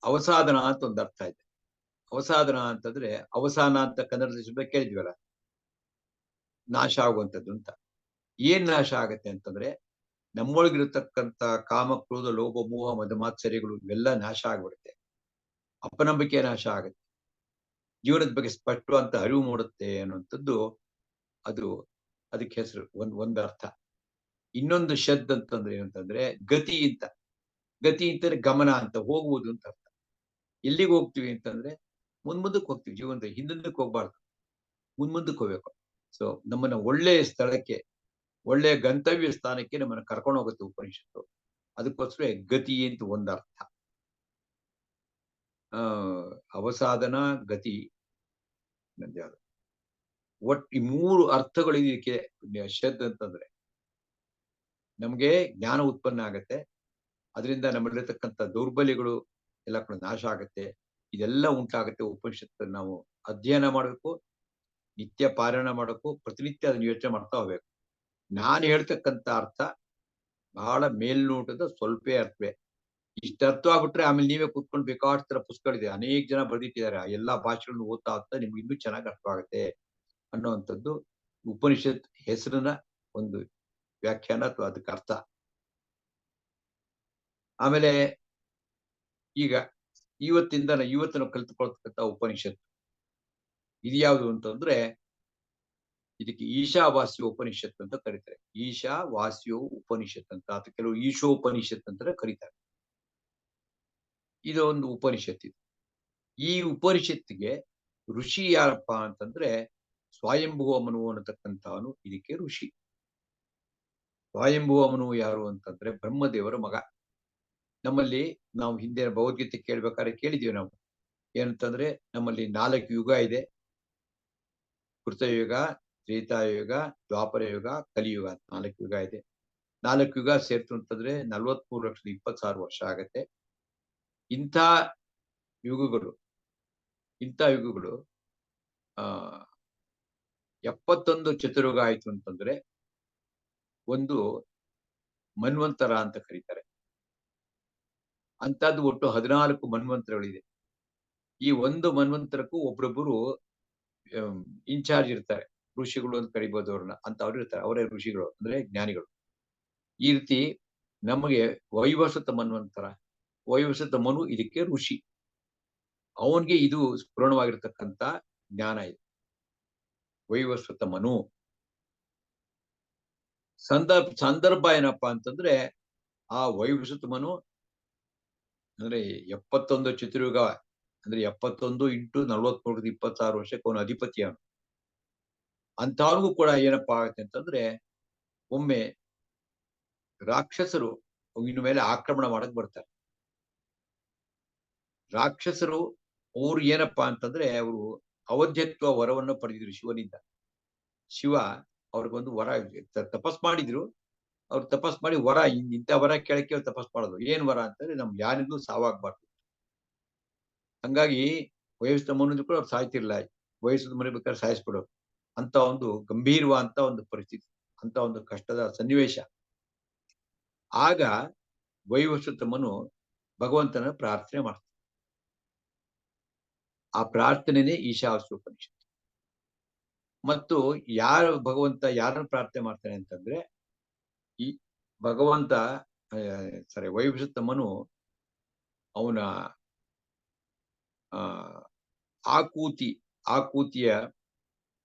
ಅವಸಾಧನ ಅಂತ ಒಂದು ಅರ್ಥ ಇದೆ. ಅವಸಾಧನ ಅಂತಂದ್ರೆ ಅವಸಾನ ಅಂತ ಕನ್ನಡದ ಶಬ್ದ ಕೇಳಿದ್ವಲ್ಲ, ನಾಶ ಆಗುವಂಥದ್ದು ಅಂತ. ಏನ್ ನಾಶ ಆಗತ್ತೆ ಅಂತಂದ್ರೆ ನಮ್ಮೊಳಗಿರತಕ್ಕಂತ ಕಾಮ, ಕ್ರೋಧ, ಲೋಭ, ಮೋಹ, ಮದ ಮಾತ್ಸರ್ಯಗಳು ಇವೆಲ್ಲ ನಾಶ ಆಗ್ಬಿಡುತ್ತೆ. ಅಪನಂಬಿಕೆ ನಾಶ ಆಗುತ್ತೆ. ಜೀವನದ ಬಗ್ಗೆ ಸ್ಪಷ್ಟವಾದಂತ ಅರಿವು ಮೂಡುತ್ತೆ ಅನ್ನುವಂಥದ್ದು ಅದು, ಅದಕ್ಕೆ ಹೆಸರು ಒಂದು ಅರ್ಥ. ಇನ್ನೊಂದು ಶಬ್ದ ಅಂತಂದ್ರೆ ಏನಂತಂದ್ರೆ ಗತಿ ಅಂತ. ಗತಿ ಅಂತಂದ್ರೆ ಗಮನ ಅಂತ, ಹೋಗುವುದು ಅಂತ ಅರ್ಥ. ಎಲ್ಲಿಗೆ ಹೋಗ್ತೀವಿ ಅಂತಂದ್ರೆ ಮುಂದಕ್ಕೆ ಹೋಗ್ತೀವಿ. ಜೀವನದ ಹಿಂದಕ್ಕೆ ಹೋಗ್ಬಾರ್ದು, ಮುಂದಕ್ಕೆ ಹೋಗ್ಬೇಕು. ಸೊ ನಮ್ಮನ್ನ ಒಳ್ಳೆಯ ಸ್ಥಳಕ್ಕೆ, ಒಳ್ಳೆಯ ಗಂತವ್ಯ ಸ್ಥಾನಕ್ಕೆ ನಮ್ಮನ್ನ ಕರ್ಕೊಂಡು ಹೋಗುತ್ತೆ ಉಪನಿಷತ್ತು. ಅದಕ್ಕೋಸ್ಕರ ಗತಿ ಅಂತ ಒಂದು ಅರ್ಥ. ಅವಸಾಧನ, ಗತಿ, ಒಟ್ಟು ಈ 3 ಅರ್ಥಗಳು ಇದಕ್ಕೆ. ಶಬ್ದ ಅಂತಂದ್ರೆ ನಮ್ಗೆ ಜ್ಞಾನ ಉತ್ಪನ್ನ ಆಗತ್ತೆ. ಅದರಿಂದ ನಮ್ಮಲ್ಲಿರ್ತಕ್ಕಂಥ ದೌರ್ಬಲ್ಯಗಳು ಎಲ್ಲ ಕೂಡ ನಾಶ ಆಗತ್ತೆ. ಇದೆಲ್ಲ ಉಂಟಾಗತ್ತೆ. ಉಪನಿಷತ್ತು ನಾವು ಅಧ್ಯಯನ ಮಾಡಬೇಕು, ನಿತ್ಯ ಪಾರಾಯಣ ಮಾಡಬೇಕು, ಪ್ರತಿನಿತ್ಯ ಅದನ್ನ ಯೋಚನೆ ಮಾಡ್ತಾ ಹೋಗ್ಬೇಕು. ನಾನು ಹೇಳ್ತಕ್ಕಂಥ ಅರ್ಥ ಬಹಳ ಮೇಲ್ನೋಟದ ಸ್ವಲ್ಪ ಅರ್ಥವೇ. ಇಷ್ಟ ಅರ್ಥ ಆಗ್ಬಿಟ್ರೆ ಆಮೇಲೆ ನೀವೇ ಕೂತ್ಕೊಂಡು ಬೇಕಾದ ಪುಸ್ತಕಗಳಿದೆ, ಅನೇಕ ಜನ ಬರೆದಿಟ್ಟಿದ್ದಾರೆ. ಎಲ್ಲಾ ಭಾಷೆಗಳನ್ನು ಓದ್ತಾ ಹೋಗ್ತಾ ನಿಮ್ಗೆ ಇನ್ನೂ ಚೆನ್ನಾಗಿ ಅರ್ಥವಾಗುತ್ತೆ ಅನ್ನುವಂಥದ್ದು ಉಪನಿಷತ್ ಹೆಸರಿನ ಒಂದು ವ್ಯಾಖ್ಯಾನ ಅಥವಾ ಅದಕ್ಕೆ ಅರ್ಥ. ಆಮೇಲೆ ಈಗ ಇವತ್ತು ನಾವು ಕಲಿತುಕೊಳ್ತಕ್ಕಂಥ ಉಪನಿಷತ್ತು ಇದು ಯಾವುದು ಅಂತಂದ್ರೆ ಇದಕ್ಕೆ ಈಶಾವಾಸ್ಯ ಉಪನಿಷತ್ ಅಂತ ಕರೀತಾರೆ. ಈಶಾವಾಸ್ಯೋ ಉಪನಿಷತ್ ಅಂತ, ಅಥವಾ ಕೆಲವು ಈಶೋಪನಿಷತ್ ಅಂತ ಕರೀತಾರೆ. ಇದೊಂದು ಉಪನಿಷತ್ ಇದು. ಈ ಉಪನಿಷತ್ತಿಗೆ ಋಷಿ ಯಾರಪ್ಪ ಅಂತಂದ್ರೆ ಸ್ವಯಂಭುವ ಮನು ಅನ್ನತಕ್ಕಂಥವನು ಇದಕ್ಕೆ ಋಷಿ. ಸ್ವಯಂಭುವ ಮನು ಯಾರು ಅಂತಂದ್ರೆ ಬ್ರಹ್ಮದೇವರ ಮಗ. ನಮ್ಮಲ್ಲಿ ನಾವು ಹಿಂದೆ ಭಗವದ್ಗೀತೆ ಕೇಳ್ಬೇಕಾದ್ರೆ ಕೇಳಿದೀವಿ ನಾವು ಏನಂತಂದ್ರೆ ನಮ್ಮಲ್ಲಿ 4 ಯುಗ ಇದೆ. ಕೃತಯುಗ, ತ್ರೇತಾಯುಗ, ದ್ವಾಪರ ಯುಗ, ಕಲಿಯುಗ ಅಂತ 4 ಯುಗ ಇದೆ. 4 ಯುಗ ಸೇರ್ತು ಅಂತಂದ್ರೆ 43,20,000 ವರ್ಷ ಆಗತ್ತೆ. ಇಂಥ ಯುಗಗಳು ಇಂಥ ಯುಗಗಳು ಆ 71 ಚತುರ್ಯುಗ ಆಯ್ತು ಅಂತಂದ್ರೆ ಒಂದು ಮನ್ವಂತರ ಅಂತ ಕರೀತಾರೆ. ಅಂತದ್ದು ಒಟ್ಟು 14 ಮನ್ವಂತರಗಳಿದೆ. ಈ ಒಂದು ಮನ್ವಂತರಕ್ಕೂ ಒಬ್ರೊಬ್ಬರು ಇನ್ಚಾರ್ಜ್ ಇರ್ತಾರೆ. ಋಷಿಗಳು ಅಂತ ಕರಿಬಹುದು ಅವ್ರನ್ನ. ಅಂತವ್ರು ಇರ್ತಾರೆ. ಅವರೇ ಋಷಿಗಳು ಅಂದ್ರೆ ಜ್ಞಾನಿಗಳು. ಈ ರೀತಿ ನಮಗೆ ವೈವಸ್ವತ ಮನ್ವಂತರ, ವೈವಸ್ವತ ಮನು ಇದಕ್ಕೆ ಋಷಿ. ಅವನ್ಗೆ ಇದು ಸ್ಫುರಣವಾಗಿರ್ತಕ್ಕಂಥ ಜ್ಞಾನ ಇದೆ. ವೈವಸ್ವತ ಮನು. ಸಂದರ್ಭ ಏನಪ್ಪಾ ಅಂತಂದ್ರೆ ಆ ವೈವಸ್ವತ ಮನು ಅಂದ್ರೆ 71 ಚತುರ್ಯುಗ ಅಂದ್ರೆ 71 ಇಂಟು 43,20,000 ವರ್ಷಕ್ಕೆ ಅವನು ಅಧಿಪತಿ ಅವನು. ಅಂತವ್ರಿಗೂ ಕೂಡ ಏನಪ್ಪಾ ಆಗುತ್ತೆ ಅಂತಂದ್ರೆ ಒಮ್ಮೆ ರಾಕ್ಷಸರು ಇನ್ನು ಮೇಲೆ ಆಕ್ರಮಣ ಮಾಡಕ್ ಬರ್ತಾರೆ. ರಾಕ್ಷಸರು ಅವ್ರು ಏನಪ್ಪಾ ಅಂತಂದ್ರೆ ಅವರು ಅವಧ್ಯತ್ವ ವರವನ್ನು ಪಡೆದಿದ್ರು ಶಿವನಿಂದ. ಶಿವ ಅವ್ರಿಗೊಂದು ವರ ತಪಸ್ ಮಾಡಿದ್ರು. ಅವ್ರು ತಪಸ್ ಮಾಡಿ ವರ ಇಂಥ ವರ ಕೇಳಕ್ಕೆ ಅವ್ರು ತಪಸ್ ಮಾಡೋದು. ಏನ್ ವರ ಅಂತಂದ್ರೆ ನಮ್ಗೆ ಯಾರಿಗೂ ಸಾವಾಗ್ಬಾರ್ದು. ಹಂಗಾಗಿ ವಯಸ್ಸಿನ ಮನುಜು ಕೂಡ ಅವ್ರು ಸಾಯ್ತಿರ್ಲಿಲ್ಲ. ವಯಸ್ಸದ ಮನೆ ಬೇಕಾದ್ರೆ ಸಾಯಿಸ್ಬಿಡೋರು. ಅಂತ ಒಂದು ಗಂಭೀರವಾದಂತ ಒಂದು ಪರಿಸ್ಥಿತಿ, ಅಂತ ಒಂದು ಕಷ್ಟದ ಸನ್ನಿವೇಶ. ಆಗ ವೈವಸ್ವತ ಮನು ಭಗವಂತನ ಪ್ರಾರ್ಥನೆ ಮಾಡ್ತಾರೆ. ಆ ಪ್ರಾರ್ಥನೆನೇ ಈಶಾವಾಸ್ಯೋಪನಿಷತ್ತು. ಮತ್ತು ಯಾರನ್ನ ಪ್ರಾರ್ಥನೆ ಮಾಡ್ತಾನೆ ಅಂತಂದ್ರೆ ಈ ಭಗವಂತ ವೈವಸ್ವತ ಮನು ಅವನ ಆಕೂತಿಯ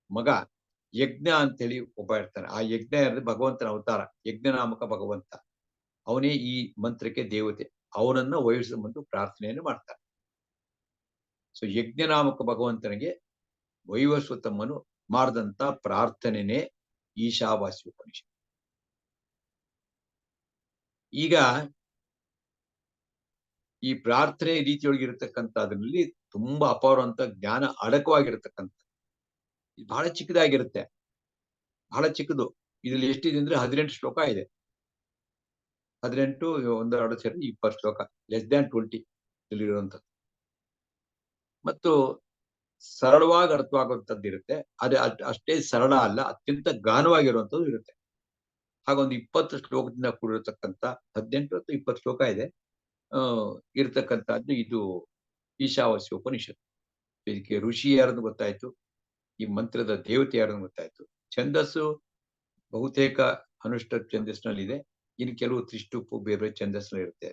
ಮಗ ಯಜ್ಞ ಅಂತೇಳಿ ಒಬ್ಬ ಇರ್ತಾನೆ. ಆ ಯಜ್ಞ ಇರೋದು ಭಗವಂತನ ಅವತಾರ. ಯಜ್ಞನಾಮಕ ಭಗವಂತ ಅವನೇ ಈ ಮಂತ್ರಕ್ಕೆ ದೇವತೆ. ಅವನನ್ನ ವೈವಸ್ವತ ಮನು ಪ್ರಾರ್ಥನೆಯನ್ನು ಮಾಡ್ತಾರೆ. ಸೊ ಯಜ್ಞನಾಮಕ ಭಗವಂತನಿಗೆ ವೈವಸ್ವತ ಮನು ಮಾಡಿದಂತ ಪ್ರಾರ್ಥನೆನೇ ಈಶಾವಾಸ್ಯೋಪನಿಷತ್ತು. ಈಗ ಈ ಪ್ರಾರ್ಥನೆ ರೀತಿಯೊಳಗಿರತಕ್ಕಂಥದ್ರಲ್ಲಿ ತುಂಬಾ ಅಪಾರವಂತ ಜ್ಞಾನ ಅಡಕವಾಗಿರತಕ್ಕಂಥ ಬಹಳ ಚಿಕ್ಕದಾಗಿರುತ್ತೆ. ಬಹಳ ಚಿಕ್ಕದು. ಇದ್ರಲ್ಲಿ ಎಷ್ಟಿದೆ ಅಂದ್ರೆ 18 ಶ್ಲೋಕ ಇದೆ. 18 ಒಂದೆರಡು ಸೇರಿ 20 ಶ್ಲೋಕ. Less than 20 ಇಲ್ಲಿರುವಂಥದ್ದು. ಮತ್ತು ಸರಳವಾಗಿ ಅರ್ಥವಾಗುವಂಥದ್ದು ಇರುತ್ತೆ. ಅದೇ ಅಷ್ಟೇ ಸರಳ ಅಲ್ಲ, ಅತ್ಯಂತ ಗಾನವಾಗಿರುವಂಥದ್ದು ಇರುತ್ತೆ. ಹಾಗೊಂದು 20 ಶ್ಲೋಕದಿಂದ ಕೂಡಿರತಕ್ಕಂಥ 18 ಅಥವಾ 20 ಶ್ಲೋಕ ಇದೆ ಇರತಕ್ಕಂಥದ್ದು ಇದು ಈಶಾವಾಸ್ಯೋಪನಿಷತ್ತು. ಇದಕ್ಕೆ ಋಷಿ ಯಾರನ್ನು ಗೊತ್ತಾಯ್ತು, ಈ ಮಂತ್ರದ ದೇವತೆ ಯಾರನ್ನು ಗೊತ್ತಾಯ್ತು. ಛಂದಸ್ಸು ಬಹುತೇಕ ಅನುಷ್ಠ ಛಂದಸ್ನಲ್ಲಿದೆ. ಇನ್ನು ಕೆಲವು ತ್ರಿಷ್ಟುಪ್ಪು ಬೇರೆ ಛಂದಸ್ನಲ್ಲಿ ಇರುತ್ತೆ.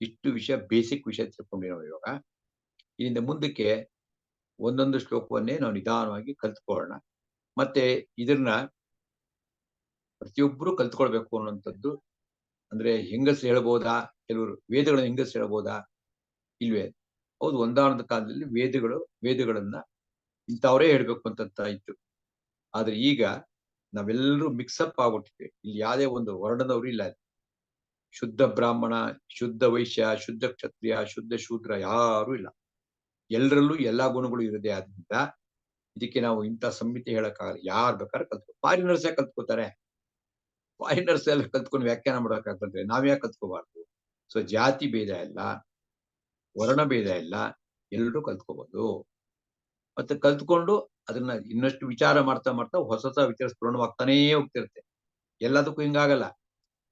ಇಷ್ಟು ವಿಷಯ ಬೇಸಿಕ್ ವಿಷಯ ತಿಳ್ಕೊಂಡ್ವಿ ನಾವು ಇವಾಗ. ಇಲ್ಲಿಂದ ಮುಂದಕ್ಕೆ ಒಂದೊಂದು ಶ್ಲೋಕವನ್ನೇ ನಾವು ನಿಧಾನವಾಗಿ ಕಲ್ತ್ಕೊಳ್ಳೋಣ. ಮತ್ತೆ ಇದನ್ನ ಪ್ರತಿಯೊಬ್ಬರು ಕಲ್ತ್ಕೊಳ್ಬೇಕು ಅನ್ನುವಂಥದ್ದು. ಅಂದ್ರೆ ಹೆಂಗಸರು ಹೇಳ್ಬೋದಾ, ಕೆಲವರು ವೇದಗಳನ್ನ ಹೆಂಗಸರು ಹೇಳ್ಬೋದಾ, ಇಲ್ವೇ? ಹೌದು, ಒಂದಾನೊಂದು ಕಾಲದಲ್ಲಿ ವೇದಗಳನ್ನ ಇಂಥವರೇ ಹೇಳ್ಬೇಕು ಅಂತ ಇತ್ತು. ಆದ್ರೆ ಈಗ ನಾವೆಲ್ಲರೂ ಮಿಕ್ಸಪ್ ಆಗ್ಬಿಟ್ಟಿದ್ವಿ. ಇಲ್ಲಿ ಯಾವುದೇ ಒಂದು ವರ್ಣದವರು ಇಲ್ಲ. ಶುದ್ಧ ಬ್ರಾಹ್ಮಣ, ಶುದ್ಧ ವೈಶ್ಯ, ಶುದ್ಧ ಕ್ಷತ್ರಿಯ, ಶುದ್ಧ ಶೂದ್ರ ಯಾರು ಇಲ್ಲ. ಎಲ್ಲರಲ್ಲೂ ಎಲ್ಲಾ ಗುಣಗಳು ಇರದೆ ಆದ್ರಿಂದ ಇದಕ್ಕೆ ನಾವು ಇಂಥ ಸಂಹಿತೆ ಹೇಳಕ್ಕಾಗಲ್ಲ. ಯಾರು ಬೇಕಾದ್ರೆ ಫಾರಿನರ್ಸ್ ಯಾಕೆ ಕಲ್ತ್ಕೋತಾರೆ? ಫಾರಿನರ್ಸ್ ಎಲ್ಲ ಕಲ್ತ್ಕೊಂಡು ವ್ಯಾಖ್ಯಾನ ಮಾಡೋಕ್ಕಾಗ್ತದೆ, ನಾವ್ಯಾಕೆ ಕಲ್ತ್ಕೋಬಾರ್ದು? ಸೊ ಜಾತಿ ಭೇದ ಇಲ್ಲ, ವರ್ಣ ಭೇದ ಇಲ್ಲ, ಎಲ್ಲರೂ ಕಲ್ತ್ಕೋಬಹುದು. ಮತ್ತೆ ಕಲ್ತ್ಕೊಂಡು ಅದನ್ನ ಇನ್ನಷ್ಟು ವಿಚಾರ ಮಾಡ್ತಾ ಹೊಸ ವಿಚಾರ ಸ್ಫುರಣವಾಗ್ತಾನೇ ಹೋಗ್ತಿರುತ್ತೆ. ಎಲ್ಲದಕ್ಕೂ ಹಿಂಗಾಗಲ್ಲ.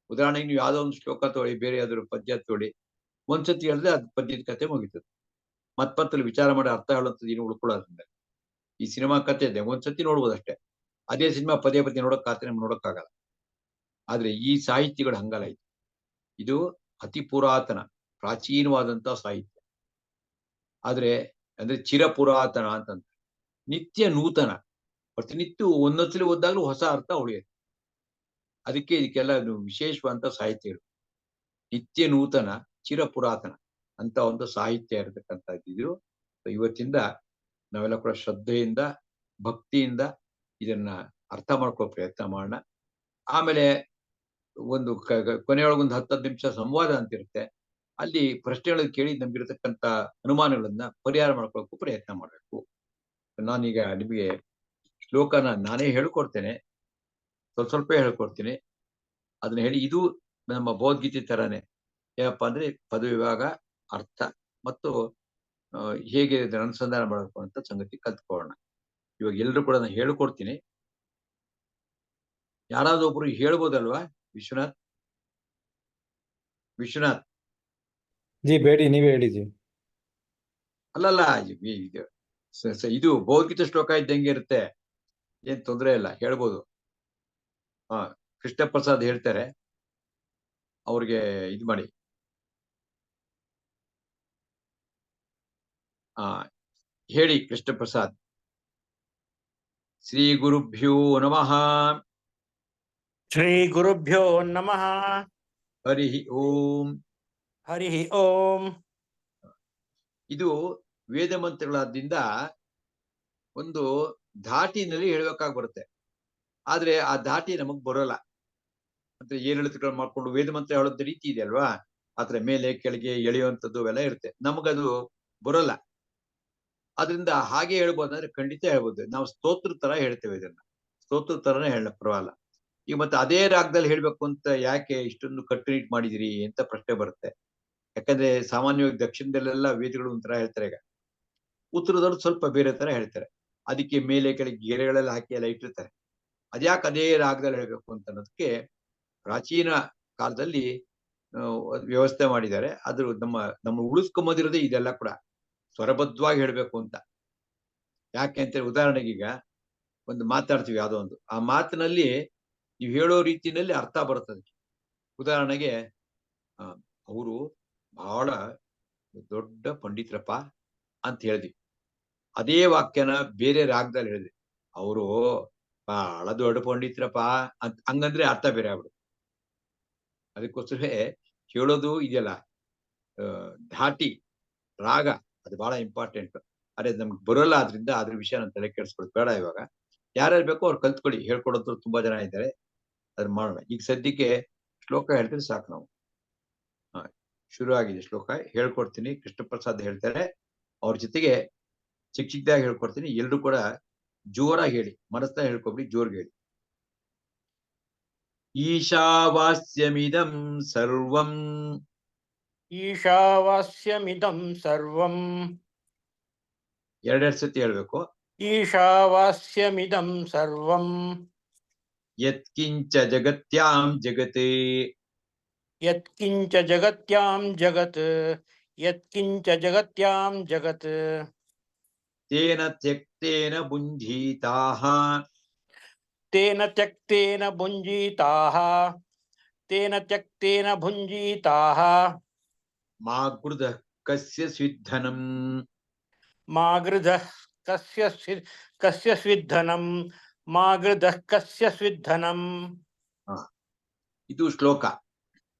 ಉದಾಹರಣೆಗೆ ನೀವು ಯಾವ್ದೋ ಒಂದು ಶ್ಲೋಕ ತೊಗೊಳ್ಳಿ, ಬೇರೆ ಯಾವ್ದಾದ್ರು ಪದ್ಯ ತೊಗೊಳ್ಳಿ, ಒಂದ್ಸತಿ ಹೇಳಿದ್ರೆ ಅದು ಪದ್ಯದ ಕತೆ ಮುಗಿತದೆ. ಮತ್ತಲ್ಲಿ ವಿಚಾರ ಮಾಡಿ ಅರ್ಥ ಹೇಳುವಂಥದ್ದು ಏನು ಉಳ್ಕೊಳ್ಳೋದ್ರಿಂದ. ಈ ಸಿನಿಮಾ ಕತೆ ಇದೆ, ಒಂದ್ಸತಿ ನೋಡ್ಬೋದು ಅಷ್ಟೇ. ಅದೇ ಸಿನಿಮಾ ಪದೇ ನೋಡಕ್ಕಾಗಲ್ಲ. ಆದ್ರೆ ಈ ಸಾಹಿತ್ಯಗಳು ಹಂಗಲ್ಲ. ಇದು ಅತಿ ಪುರಾತನ ಪ್ರಾಚೀನವಾದಂತಹ ಸಾಹಿತ್ಯ. ಆದ್ರೆ ಅಂದ್ರೆ ಚಿರ ಪುರಾತನ ಅಂತಂದ್ರೆ ನಿತ್ಯ ನೂತನ. ಪ್ರತಿನಿತ್ಯ ಒಂದೊಂದ್ಸಲಿ ಓದಾಗ್ಲೂ ಹೊಸ ಅರ್ಥ ಉಳಿಯುತ್ತೆ. ಅದಕ್ಕೆ ಇದಕ್ಕೆಲ್ಲ ವಿಶೇಷವಾದಂತ ಸಾಹಿತ್ಯಗಳು. ನಿತ್ಯ ನೂತನ, ಚಿರ ಪುರಾತನ ಅಂತ ಒಂದು ಸಾಹಿತ್ಯ ಇರತಕ್ಕಂಥದ್ದು. ಇವತ್ತಿಂದ ನಾವೆಲ್ಲ ಕೂಡ ಶ್ರದ್ಧೆಯಿಂದ, ಭಕ್ತಿಯಿಂದ ಇದನ್ನ ಅರ್ಥ ಮಾಡ್ಕೊಳ್ಳೋ ಪ್ರಯತ್ನ ಮಾಡೋಣ. ಆಮೇಲೆ ಒಂದು ಕೊನೆಯೊಳಗೊಂದು 10 ನಿಮಿಷ ಸಂವಾದ ಅಂತಿರುತ್ತೆ. ಅಲ್ಲಿ ಪ್ರಶ್ನೆಗಳನ್ನು ಕೇಳಿ ನಮ್ಗಿರತಕ್ಕಂತ ಅನುಮಾನಗಳನ್ನ ಪರಿಹಾರ ಮಾಡ್ಕೊಳ್ಳೋಕ್ಕೂ ಪ್ರಯತ್ನ ಮಾಡಬೇಕು. ನಾನೀಗ ನಿಮಗೆ ಶ್ಲೋಕನ ನಾನೇ ಹೇಳ್ಕೊಡ್ತೇನೆ, ಸ್ವಲ್ಪ ಹೇಳ್ಕೊಡ್ತೀನಿ. ಅದನ್ನ ಹೇಳಿ. ಇದು ನಮ್ಮ ಭಗವದ್ಗೀತೆ ತರಾನೇ. ಏನಪ್ಪಾ ಅಂದ್ರೆ ಪದವಿಭಾಗ, ಅರ್ಥ ಮತ್ತು ಹೇಗೆ ಇದನ್ನ ಅನುಸಂಧಾನ ಮಾಡಬೇಕು ಅಂತ ಸಂಗತಿ ಕಲ್ತ್ಕೊಳ್ಳೋಣ. ಇವಾಗ ಎಲ್ರು ಕೂಡ ನಾನು ಹೇಳ್ಕೊಡ್ತೀನಿ. ಯಾರಾದ್ರೂ ಒಬ್ರು ಹೇಳ್ಬೋದಲ್ವಾ? ವಿಶ್ವನಾಥ್ ವಿಶ್ವನಾಥ್ ಜಿ ಬೇಡಿ, ನೀವೇ ಹೇಳಿದ್ರಿ. ಅಲ್ಲಲ್ಲ, ಇದು ಭಗವದ್ಗೀತೆ ಶ್ಲೋಕ ಇದ್ದಂಗೆ ಇರುತ್ತೆ, ಏನ್ ತೊಂದರೆ ಇಲ್ಲ, ಹೇಳ್ಬೋದು. ಹಾ, ಕೃಷ್ಣ ಪ್ರಸಾದ್ ಹೇಳ್ತಾರೆ, ಅವ್ರಿಗೆ ಇದು ಮಾಡಿ. ಹಾ, ಹೇಳಿ ಕೃಷ್ಣ ಪ್ರಸಾದ್. ಶ್ರೀ ಗುರುಭ್ಯೋ ನಮಃ. ಶ್ರೀ ಗುರುಭ್ಯೋ ನಮಃ. ಹರಿ ಓಂ. ಹರಿ ಓಂ. ಇದು ವೇದ ಮಂತ್ರಗಳಾದ್ರಿಂದ ಒಂದು ಧಾಟಿನಲ್ಲಿ ಹೇಳ್ಬೇಕಾಗಿ ಬರುತ್ತೆ. ಆದ್ರೆ ಆ ಧಾಟಿ ನಮಗ್ ಬರೋಲ್ಲ. ಅಂದ್ರೆ ಏರಿಳಿತಗಳು ಮಾಡ್ಕೊಂಡು ವೇದ ಮಂತ್ರ ಹೇಳೋದ್ ರೀತಿ ಇದೆ ಅಲ್ವಾ, ಆದ್ರೆ ಮೇಲೆ ಕೆಳಗೆ ಎಳೆಯುವಂಥದ್ದು ಅವೆಲ್ಲ ಇರುತ್ತೆ, ನಮಗದು ಬರೋಲ್ಲ. ಅದರಿಂದ ಹಾಗೆ ಹೇಳ್ಬೋದಂದ್ರೆ ಖಂಡಿತ ಹೇಳ್ಬೋದು. ನಾವು ಸ್ತೋತ್ರ ತರ ಹೇಳ್ತೇವೆ, ಇದನ್ನ ಸ್ತೋತ್ರ ತರನೇ ಹೇಳ ಪರವಾಗಿಲ್ಲ. ಈಗ ಮತ್ತೆ ಅದೇ ರಾಗದಲ್ಲಿ ಹೇಳ್ಬೇಕು ಅಂತ ಯಾಕೆ ಇಷ್ಟೊಂದು ಕಟ್ಟುನಿಟ್ಟು ಮಾಡಿದಿರಿ ಅಂತ ಪ್ರಶ್ನೆ ಬರುತ್ತೆ. ಯಾಕಂದ್ರೆ ಸಾಮಾನ್ಯವಾಗಿ ದಕ್ಷಿಣದಲ್ಲೆಲ್ಲ ವೇದಗಳು ಒಂಥರ ಹೇಳ್ತಾರೆ, ಈಗ ಉತ್ತರದವ್ರು ಸ್ವಲ್ಪ ಬೇರೆ ತರ ಹೇಳ್ತಾರೆ. ಅದಕ್ಕೆ ಮೇಲೆ ಕೆಳಗೆ ಗೆರೆಗಳೆಲ್ಲ ಹಾಕಿ ಎಲ್ಲ ಇಟ್ಟಿರ್ತಾರೆ. ಅದ್ಯಾಕೆ ಅದೇ ರಾಗದಲ್ಲಿ ಹೇಳ್ಬೇಕು ಅಂತ ಅನ್ನೋದಕ್ಕೆ ಪ್ರಾಚೀನ ಕಾಲದಲ್ಲಿ ವ್ಯವಸ್ಥೆ ಮಾಡಿದ್ದಾರೆ. ಅದ್ರ ನಮ್ಮ ಉಳಿಸ್ಕೊಂಬಂದಿರೋದೇ ಇದೆಲ್ಲ ಕೂಡ ಸ್ವರಬದ್ಧವಾಗಿ ಹೇಳ್ಬೇಕು ಅಂತ. ಯಾಕೆ ಅಂತ ಉದಾಹರಣೆಗೆ ಈಗ ಒಂದು ಮಾತಾಡ್ತೀವಿ ಯಾವುದೋ ಒಂದು, ಆ ಮಾತಿನಲ್ಲಿ ನೀವು ಹೇಳೋ ರೀತಿಯಲ್ಲಿ ಅರ್ಥ ಬರ್ತದೆ. ಉದಾಹರಣೆಗೆ ಅವರು ಬಹಳ ದೊಡ್ಡ ಪಂಡಿತರಪ್ಪ ಅಂತ ಹೇಳಿದ್ವಿ. ಅದೇ ವಾಕ್ಯನ ಬೇರೆ ರಾಗದಲ್ಲಿ ಹೇಳಿದ್ವಿ, ಅವರು ಬಹಳ ದೊಡ್ಡ ಪಂಡಿತರಪ್ಪ ಅಂತ, ಹಂಗಂದ್ರೆ ಅರ್ಥ ಬೇರೆ ಆಗ್ಬಿಡು. ಅದಕ್ಕೋಸ್ಕರ ಹೇಳೋದು ಇದೆಯಲ್ಲ, ಧಾಟಿ ರಾಗ ಅದು ಬಹಳ ಇಂಪಾರ್ಟೆಂಟ್. ಅದೇ ನಮ್ಗೆ ಬರೋಲ್ಲ, ಆದ್ರಿಂದ ಅದ್ರ ವಿಷಯ ನಾನು ತಲೆ ಕೆಡಿಸ್ಕೊಳೋದು ಬೇಡ. ಇವಾಗ ಯಾರ್ಯಾರು ಬೇಕೋ ಅವ್ರು ಕಲ್ತ್ಕೊಳ್ಳಿ, ಹೇಳ್ಕೊಡೋದ್ರು ತುಂಬಾ ಜನ ಇದ್ದಾರೆ, ಅದನ್ನ ಮಾಡೋಣ. ಈಗ ಸದ್ಯಕ್ಕೆ ಶ್ಲೋಕ ಹೇಳ್ತೀರಿ ಸಾಕು ನಾವು. ಶುರು ಆಗಿದೆ ಶ್ಲೋಕ, ಹೇಳ್ಕೊಡ್ತೀನಿ. ಕೃಷ್ಣ ಪ್ರಸಾದ್ ಹೇಳ್ತಾರೆ, ಅವ್ರ ಜೊತೆಗೆ ಚಿಕ್ಕ ಚಿಕ್ಕದಾಗಿ ಹೇಳ್ಕೊಡ್ತೀನಿ. ಎಲ್ರು ಕೂಡ ಜೋರಾಗಿ ಹೇಳಿ, ಮನಸ್ನ ಹೇಳ್ಕೊಬಿಡಿ, ಜೋರ್ಗೆ ಹೇಳಿ. ಈಶಾವಾಸ್ಯಮಿದಂ ಸರ್ವಂ. ಈಶಾವಾಸ್ಯಮಿದಂ ಸರ್ವಂ. ಎರಡೆರಡು ಸತಿ ಹೇಳ್ಬೇಕು. ಈಶಾವಾಸ್ಯಮಿದಂ ಸರ್ವಂ. ಯತ್ಕಿಂಚ ಜಗತ್ಯಾಂ ಜಗತ್. ಯತ್ಕಿಂಚ ಜಗತ್ಯಾಂ ಜಗತ್. ಯತ್ಕಿಂಚ ಜಗತ್ಯಾಂ ಜಗತ್. ತೇನ ತ್ಯಕ್ತೇನ ಭುಂಜೀತಾಃ. ತೇನ ತ್ಯಕ್ತೇನ ಭುಂಜೀತಾಃ. ತೇನ ತ್ಯಕ್ತೇನ ಭುಂಜೀತಾಃ. ಮಾ ಗೃಧಃ ಕಸ್ಯ ಸ್ವಿद्धನಂ. ಮಾ ಗೃಧಃ ಕಸ್ಯ ಸ್ವಿद्धನಂ. ಮಾ ಗೃಧಃ ಕಸ್ಯ ಸ್ವಿद्धನಂ. ಇದು ಶ್ಲೋಕ.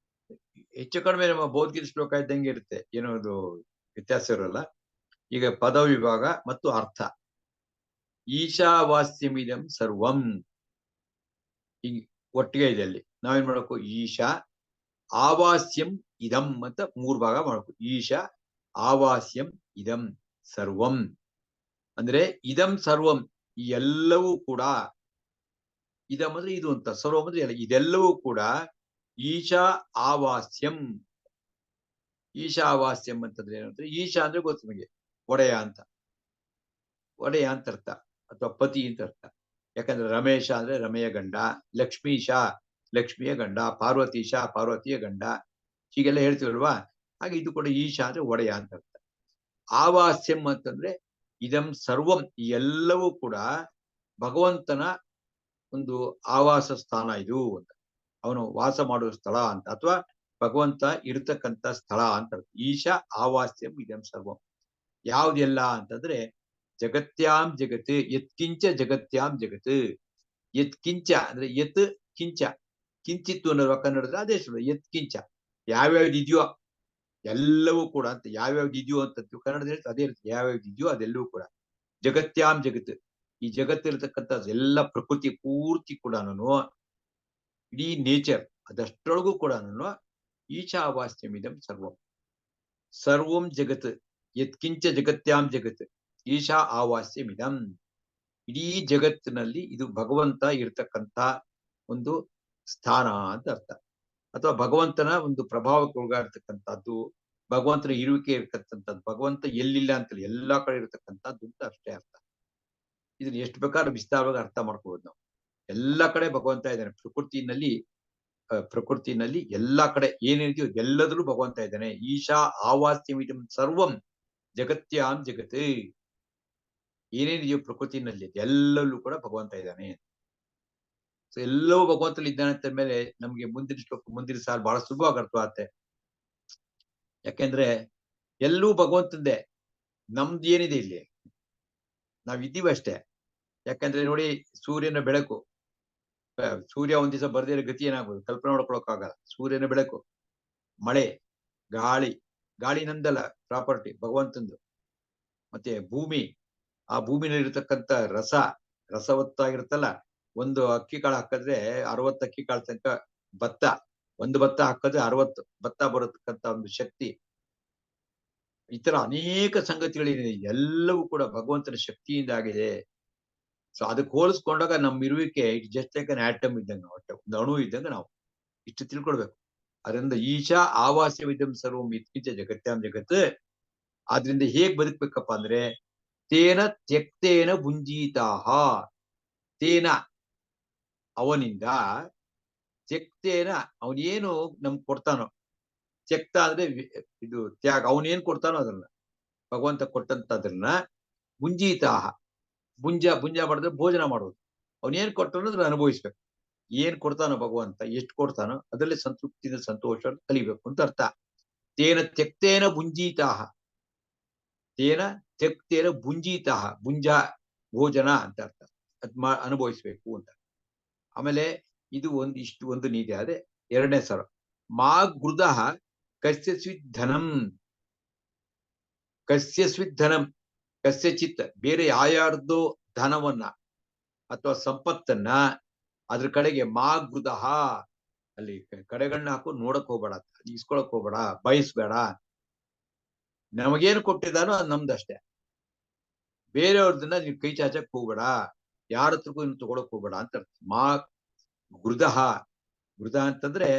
ಹೆಚ್ಚು ಕಡಿಮೆ ನಮ್ಮ ಭಗವದ್ಗೀತೆ ಶ್ಲೋಕ ಇದ್ದಂಗೆ ಇರುತ್ತೆ, ಏನೋ ಅದು ವ್ಯತ್ಯಾಸ ಇರೋಲ್ಲ. ಈಗ ಪದ ವಿಭಾಗ ಮತ್ತು ಅರ್ಥ. ಈಶಾವಾಸ್ಯಮಿದಂ ಸರ್ವಂ ಈಗ ಒಟ್ಟಿಗೆ ಇದೆ. ಅಲ್ಲಿ ನಾವೇನ್ ಮಾಡ್ಬೇಕು, ಈಶಾ ಆವಾಸ್ಯಂ ಇದಂ ಅಂತ 3 ಭಾಗ ಮಾಡ್ಬೇಕು. ಈಶಾ ಆವಾಸ್ಯಂ ಇದಂ ಸರ್ವಂ ಅಂದ್ರೆ ಇದಂ ಸರ್ವಂ ಈ ಎಲ್ಲವೂ ಕೂಡ. ಇದಂ ಅಂದ್ರೆ ಇದು ಅಂತ, ಸರ್ವಂ ಅಂದ್ರೆ ಎಲ್ಲ, ಇದೆಲ್ಲವೂ ಕೂಡ ಈಶಾ ಆವಾಸ್ಯಂ. ಈಶಾವಾಸ್ಯಂ ಅಂತಂದ್ರೆ ಏನಂದ್ರೆ, ಈಶಾ ಅಂದ್ರೆ ಗೊತ್ತು ನಿಮಗೆ, ಒಡೆಯ ಅಂತ, ಒಡೆಯ ಅಂತ ಅರ್ಥ, ಅಥವಾ ಪತಿ ಅಂತ ಅರ್ಥ. ಯಾಕಂದ್ರೆ ರಮೇಶ ಅಂದ್ರೆ ರಮೆಯ ಗಂಡ, ಲಕ್ಷ್ಮೀಶ ಲಕ್ಷ್ಮಿಯ ಗಂಡ, ಪಾರ್ವತೀಶ ಪಾರ್ವತಿಯ ಗಂಡ, ಹೀಗೆಲ್ಲ ಹೇಳ್ತೀವಲ್ವಾ. ಹಾಗೆ ಇದು ಕೂಡ ಈಶಾ ಅಂದ್ರೆ ಒಡೆಯ ಅಂತ ಅರ್ಥ. ಆವಾಸ್ಯಂ ಅಂತಂದ್ರೆ ಇದಂ ಸರ್ವಂ ಈ ಎಲ್ಲವೂ ಕೂಡ ಭಗವಂತನ ಒಂದು ಆವಾಸ ಸ್ಥಾನ ಇದು ಅಂತ, ಅವನು ವಾಸ ಮಾಡುವ ಸ್ಥಳ ಅಂತ, ಅಥವಾ ಭಗವಂತ ಇರತಕ್ಕಂತ ಸ್ಥಳ ಅಂತ. ಈಶಾ ಆವಾಸ್ಯಂ ಇದಂ ಸರ್ವಂ ಯಾವ್ದೆಲ್ಲ ಅಂತಂದ್ರೆ ಜಗತ್ಯಾಂ ಜಗತ್. ಯತ್ಕಿಂಚ ಜಗತ್ಯಾಂ ಜಗತ್. ಯತ್ಕಿಂಚ ಅಂದ್ರೆ ಯತ್ ಕಿಂಚ, ಕಿಂಚಿತ್ತು ಅನ್ನೋದು ಕನ್ನಡದ ಅದೇ ಸುಳ್ಳು. ಯತ್ಕಿಂಚ ಯಾವ್ಯಾವ್ದು ಇದೆಯೋ ಎಲ್ಲವೂ ಕೂಡ ಅಂತ, ಯಾವ್ಯಾವ್ದು ಇದೆಯೋ ಅಂತ ಕನ್ನಡದ ಹೇಳ್ತಾರೆ, ಅದೇ ಇರುತ್ತೆ. ಯಾವ್ಯಾವ್ದು ಇದೆಯೋ ಅದೆಲ್ಲವೂ ಕೂಡ ಜಗತ್ಯಾಂ ಜಗತ್. ಈ ಜಗತ್ತಿರತಕ್ಕಂಥ ಎಲ್ಲ ಪ್ರಕೃತಿ ಪೂರ್ತಿ ಕೂಡ, ಇಡೀ ನೇಚರ್ ಅದಷ್ಟೊಳಗೂ ಕೂಡ ಈಶಾವಾಸ್ಯಮಿದಂ ಸರ್ವಂ. ಸರ್ವಂ ಜಗತ್ ಯತ್ಕಿಂಚ ಜಗತ್ಯಾಂ ಜಗತ್ ಈಶಾ ಆವಾಸ್ಯಮಿದಂ. ಇಡೀ ಜಗತ್ತಿನಲ್ಲಿ ಇದು ಭಗವಂತ ಇರತಕ್ಕಂತ ಒಂದು ಸ್ಥಾನ ಅಂತ ಅರ್ಥ. ಅಥವಾ ಭಗವಂತನ ಒಂದು ಪ್ರಭಾವಕ್ಕೆ ಒಳಗಾಗಿರ್ತಕ್ಕಂಥದ್ದು, ಭಗವಂತನ ಇರುವಿಕೆ ಇರ್ತಕ್ಕಂಥದ್ದು, ಭಗವಂತ ಎಲ್ಲಿಲ್ಲ ಅಂತೇಳಿ ಎಲ್ಲಾ ಕಡೆ ಇರತಕ್ಕಂಥದ್ದು ಅಂತ ಅಷ್ಟೇ ಅರ್ಥ. ಇದನ್ನ ಎಷ್ಟು ಬೇಕಾದ್ರೂ ವಿಸ್ತಾರವಾಗಿ ಅರ್ಥ ಮಾಡ್ಕೋಬಹುದು ನಾವು. ಎಲ್ಲಾ ಕಡೆ ಭಗವಂತ ಇದ್ದಾನೆ. ಪ್ರಕೃತಿನಲ್ಲಿ ಎಲ್ಲಾ ಕಡೆ ಏನಿದೆಯೋ ಎಲ್ಲದರಲ್ಲೂ ಭಗವಂತ ಇದ್ದಾನೆ. ಈಶಾ ಆವಾಸ್ಯಮಿದಂ ಸರ್ವಂ ಜಗತ್ಯಾಂ ಜಗತ್. ಏನೇನಿದೆಯೋ ಪ್ರಕೃತಿನಲ್ಲಿ ಎಲ್ಲಲ್ಲೂ ಕೂಡ ಭಗವಂತ ಇದ್ದಾನೆ. ಸೊ ಎಲ್ಲವೂ ಭಗವಂತನಲ್ಲಿ ಇದ್ದಾನೆ ಅಂತ ಮೇಲೆ ನಮ್ಗೆ ಮುಂದಿನ ಸಾಲ ಬಹಳ ಸುಲಭವಾಗಿ ಅರ್ಥ ಆಗುತ್ತೆ. ಯಾಕೆಂದ್ರೆ ಎಲ್ಲೂ ಭಗವಂತಂದೇ, ನಮ್ದು ಏನಿದೆ ಇಲ್ಲಿ ನಾವಿದ್ದೀವಿ ಅಷ್ಟೇ. ಯಾಕಂದ್ರೆ ನೋಡಿ, ಸೂರ್ಯನ ಬೆಳಕು, ಸೂರ್ಯ ಒಂದ್ ದಿವಸ ಬರ್ದಿರೋ ಗತಿ ಏನಾಗ್ಬೋದು ಕಲ್ಪನೆ ಮಾಡ್ಕೊಳಕ್ಕಾಗಲ್ಲ. ಸೂರ್ಯನ ಬೆಳಕು, ಮಳೆ, ಗಾಳಿ ನಂದಲ್ಲ, ಪ್ರಾಪರ್ಟಿ ಭಗವಂತಂದು. ಮತ್ತೆ ಭೂಮಿ, ಆ ಭೂಮಿನಲ್ಲಿ ಇರತಕ್ಕಂತ ರಸವತ್ತಾಗಿರುತ್ತಲ್ಲ. ಒಂದು ಅಕ್ಕಿ ಕಾಳು ಹಾಕಿದ್ರೆ 60 ಅಕ್ಕಿ ಕಾಳು ತನಕ ಭತ್ತ, ಒಂದು ಭತ್ತ ಹಾಕಿದ್ರೆ 60 ಭತ್ತ ಬರತಕ್ಕಂತ ಒಂದು ಶಕ್ತಿ. ಈ ತರ ಅನೇಕ ಸಂಗತಿಗಳಿದೆ, ಎಲ್ಲವೂ ಕೂಡ ಭಗವಂತನ ಶಕ್ತಿಯಿಂದ ಆಗಿದೆ. ಸೊ ಅದಕ್ಕೆ ಹೋಲಿಸ್ಕೊಂಡಾಗ ನಮ್ಮ ಇರುವಿಕೆ it just like an atom ಇದ್ದಂಗೆ, ಒಂದು ಅಣು ಇದ್ದಂಗೆ ನಾವು ಇಷ್ಟು ತಿಳ್ಕೊಳ್ಬೇಕು. ಅದರಿಂದ ಈಶಾ ಆವಾಸ್ಯವಿದಂ ಸರ್ವಂ ಯತ್ಕಿಂಚ ಜಗತ್ಯಾಂ ಜಗತ್. ಆದ್ರಿಂದ ಹೇಗ್ ಬದುಕ್ಬೇಕಪ್ಪ ಅಂದ್ರೆ, ತೇನ ತ್ಯಕ್ತೇನ ಭುಂಜೀತಾಹ. ತೇನ ಅವನಿಂದ, ತ್ಯಕ್ತೇನ ಅವನೇನು ನಮ್ಗೆ ಕೊಡ್ತಾನೋ, ತ್ಯಕ್ತ ಅಂದ್ರೆ ಇದು ತ್ಯಾಗ, ಅವನೇನ್ ಕೊಡ್ತಾನೋ ಅದನ್ನ, ಭಗವಂತ ಕೊಟ್ಟಂತದ್ರನ್ನ ಭುಂಜೀತಾಹ. ಭುಂಜ ಮಾಡಿದ್ರೆ ಭೋಜನ ಮಾಡೋದು. ಅವನೇನ್ ಕೊಟ್ಟನೋ ಅದನ್ನ ಅನುಭವಿಸ್ಬೇಕು. ಏನ್ ಕೊಡ್ತಾನೋ ಭಗವಂತ, ಎಷ್ಟು ಕೊಡ್ತಾನೋ ಅದರಲ್ಲಿ ಸಂತೃಪ್ತಿಯಿಂದ ಸಂತೋಷ ಕಲಿಬೇಕು ಅಂತ ಅರ್ಥ. ತೇನ ತ್ಯಕ್ತೇನ ಭುಂಜೀತಾಹ. ತೇನ ತ್ಯಕ್ತೇನ ಭುಂಜೀತಾಹ, ಭೋಜನ ಅಂತ ಅರ್ಥ. ಅನುಭವಿಸ್ಬೇಕು ಅಂತ. ಆಮೇಲೆ ಇದು ಒಂದು ನೀತಿ. ಅದೇ ಎರಡನೇ ಸರ, ಮಾ ಗೃದಃ ಕಸ್ಯಚಿತ್ ಧನಂ. ಕಸ್ಯಚಿತ್ ಬೇರೆ ಯಾರ್ದೋ ಧನವನ್ನ ಅಥವಾ ಸಂಪತ್ತನ್ನ ಅದ್ರ ಕಡೆಗೆ ಮಾ ಗೃದಃ, ಅಲ್ಲಿ ಕಡೆಗಳನ್ನ ಹಾಕು ನೋಡಕ್ ಹೋಗ್ಬೇಡ, ಇಸ್ಕೊಳಕ್ ಹೋಗ್ಬೇಡ, ಬಯಸ್ಬೇಡ. ನಮಗೇನು ಕೊಟ್ಟಿದ್ದಾನೋ ಅದು ನಮ್ದಷ್ಟೇ. ಬೇರೆಯವ್ರದನ್ನ ನೀವು ಕೈ ಚಾಚಕ್ ಹೋಗ್ಬೇಡ, ಯಾರ ಹತ್ರಕ್ಕೂ ಇನ್ನು ತಗೊಳಕ್ ಹೋಗ್ಬೇಡ ಅಂತ ಅರ್ಥ. ಮಾ ಗೃದಃ ಅಂತಂದ್ರೆ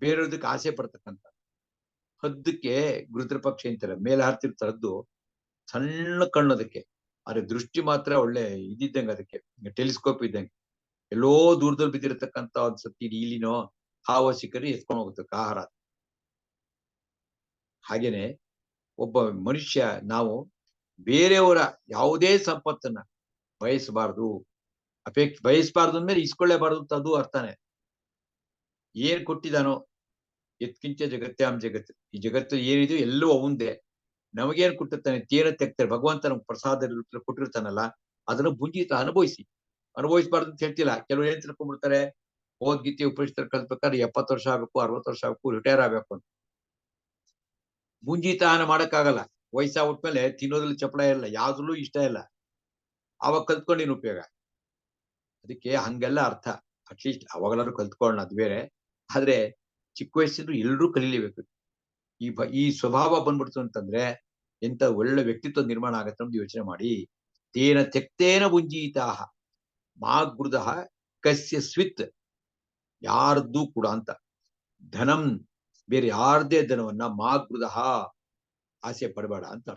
ಬೇರೆಯವ್ರದಕ್ಕೆ ಆಸೆ ಪಡ್ತಕ್ಕಂಥ. ಹದ್ದಕ್ಕೆ ಗೃದ್ರ ಪಕ್ಷಿ ಅಂತಾರೆ, ಮೇಲೆ ಹಾರ್ತಿರ್ತಾರೆ ಹದ್ದು, ಸಣ್ಣ ಕಣ್ಣದಕ್ಕೆ. ಆದ್ರೆ ದೃಷ್ಟಿ ಮಾತ್ರ ಒಳ್ಳೆ ಇದ್ದಂಗೆ, ಅದಕ್ಕೆ ಟೆಲಿಸ್ಕೋಪ್ ಇದ್ದಂಗೆ. ಎಲ್ಲೋ ದೂರದಲ್ಲಿ ಬಿದ್ದಿರತಕ್ಕಂತ ಒಂದ್ ಸತಿ ನೀಲಿನೋ ಹಾವ ಸಿಕ್ಕರಿ ಎತ್ಕೊಂಡು ಹೋಗುತ್ತೆ ಆಹಾರ. ಹಾಗೇನೆ ಒಬ್ಬ ಮನುಷ್ಯ, ನಾವು ಬೇರೆಯವರ ಯಾವುದೇ ಸಂಪತ್ತನ್ನ ಬಯಸಬಾರ್ದು. ಬಯಸಬಾರ್ದು ಅಂದ್ಮೇಲೆ ಇಸ್ಕೊಳ್ಳೇಬಾರ್ದು ಅಂತ ಅದು ಅರ್ಥನೇ. ಏನ್ ಕೊಟ್ಟಿದಾನೋ, ಯತ್ಕಿಂಚ ಜಗತ್ಯಾಂ ಜಗತ್, ಈ ಜಗತ್ತು ಏನಿದೆಯೋ ಎಲ್ಲವೂ ಅವಂದೇ. ನಮಗೇನ್ ಕೊಟ್ಟಿರ್ತಾನೆ, ತೇನ ತೆಗ್ತಾರೆ, ಭಗವಂತ ನಮ್ಗೆ ಪ್ರಸಾದ ಕೊಟ್ಟಿರ್ತಾನಲ್ಲ, ಅದನ್ನ ಭುಂಜಿತ ಅನುಭವಿಸಬಾರ್ದು ಅಂತ ಹೇಳ್ತಿಲ್ಲ. ಕೆಲವರು ಏನ್ ತಿಳ್ಕೊಂಡ್ಬಿಡ್ತಾರೆ, ಗೀತೆ ಉಪನಿಷತ್ ಕಲ್ತ್ಬೇಕಾದ್ರೆ 70 ವರ್ಷ ಆಗ್ಬೇಕು, 60 ವರ್ಷ ಆಗ್ಬೇಕು, ರಿಟೈರ್ ಆಗ್ಬೇಕು ಅಂತ. ಭುಂಜಿತಾನ ಮಾಡಕ್ಕಾಗಲ್ಲ. ವಯಸ್ಸಾಗ್ಬಿಟ್ಮೇಲೆ ತಿನ್ನೋದ್ರಲ್ಲಿ ಚಪಲ ಇಲ್ಲ, ಯಾವ್ದ್ರಲ್ಲೂ ಇಷ್ಟ ಇಲ್ಲ, ಅವಾಗ ಕಲ್ತ್ಕೊಂಡಿನ ಉಪಯೋಗ. ಅದಕ್ಕೆ ಹಂಗೆಲ್ಲ ಅರ್ಥ. ಅಟ್ಲೀಸ್ಟ್ ಅವಾಗಲಾದ್ರು ಕಲ್ತ್ಕೊಳ್ಳೋಣ, ಅದು ಬೇರೆ. ಆದ್ರೆ ಚಿಕ್ಕ ವಯಸ್ಸಿದ್ರು ಎಲ್ರೂ ಕಲೀಲೇಬೇಕು. ಈ ಸ್ವಭಾವ ಬಂದ್ಬಿಡ್ತು ಅಂತಂದ್ರೆ ಎಂತ ಒಳ್ಳೆ ವ್ಯಕ್ತಿತ್ವ ನಿರ್ಮಾಣ ಆಗತ್ತೆ ಅಂತ ಯೋಚನೆ ಮಾಡಿ. ತೇನ ತ್ಯಕ್ತೇನ ಭುಂಜೀತಾಹ ಮಾ ಗೃದಃ ಕಸ್ಯ ಸ್ವಿತ್, ಯಾರ್ದು ಕೂಡ ಅಂತ. ಧನಂ, ಬೇರೆ ಯಾರ್ದೇ ಧನವನ್ನ ಮಾ ಗೃದಃ, ಆಸೆ ಪಡಬೇಡ ಅಂತ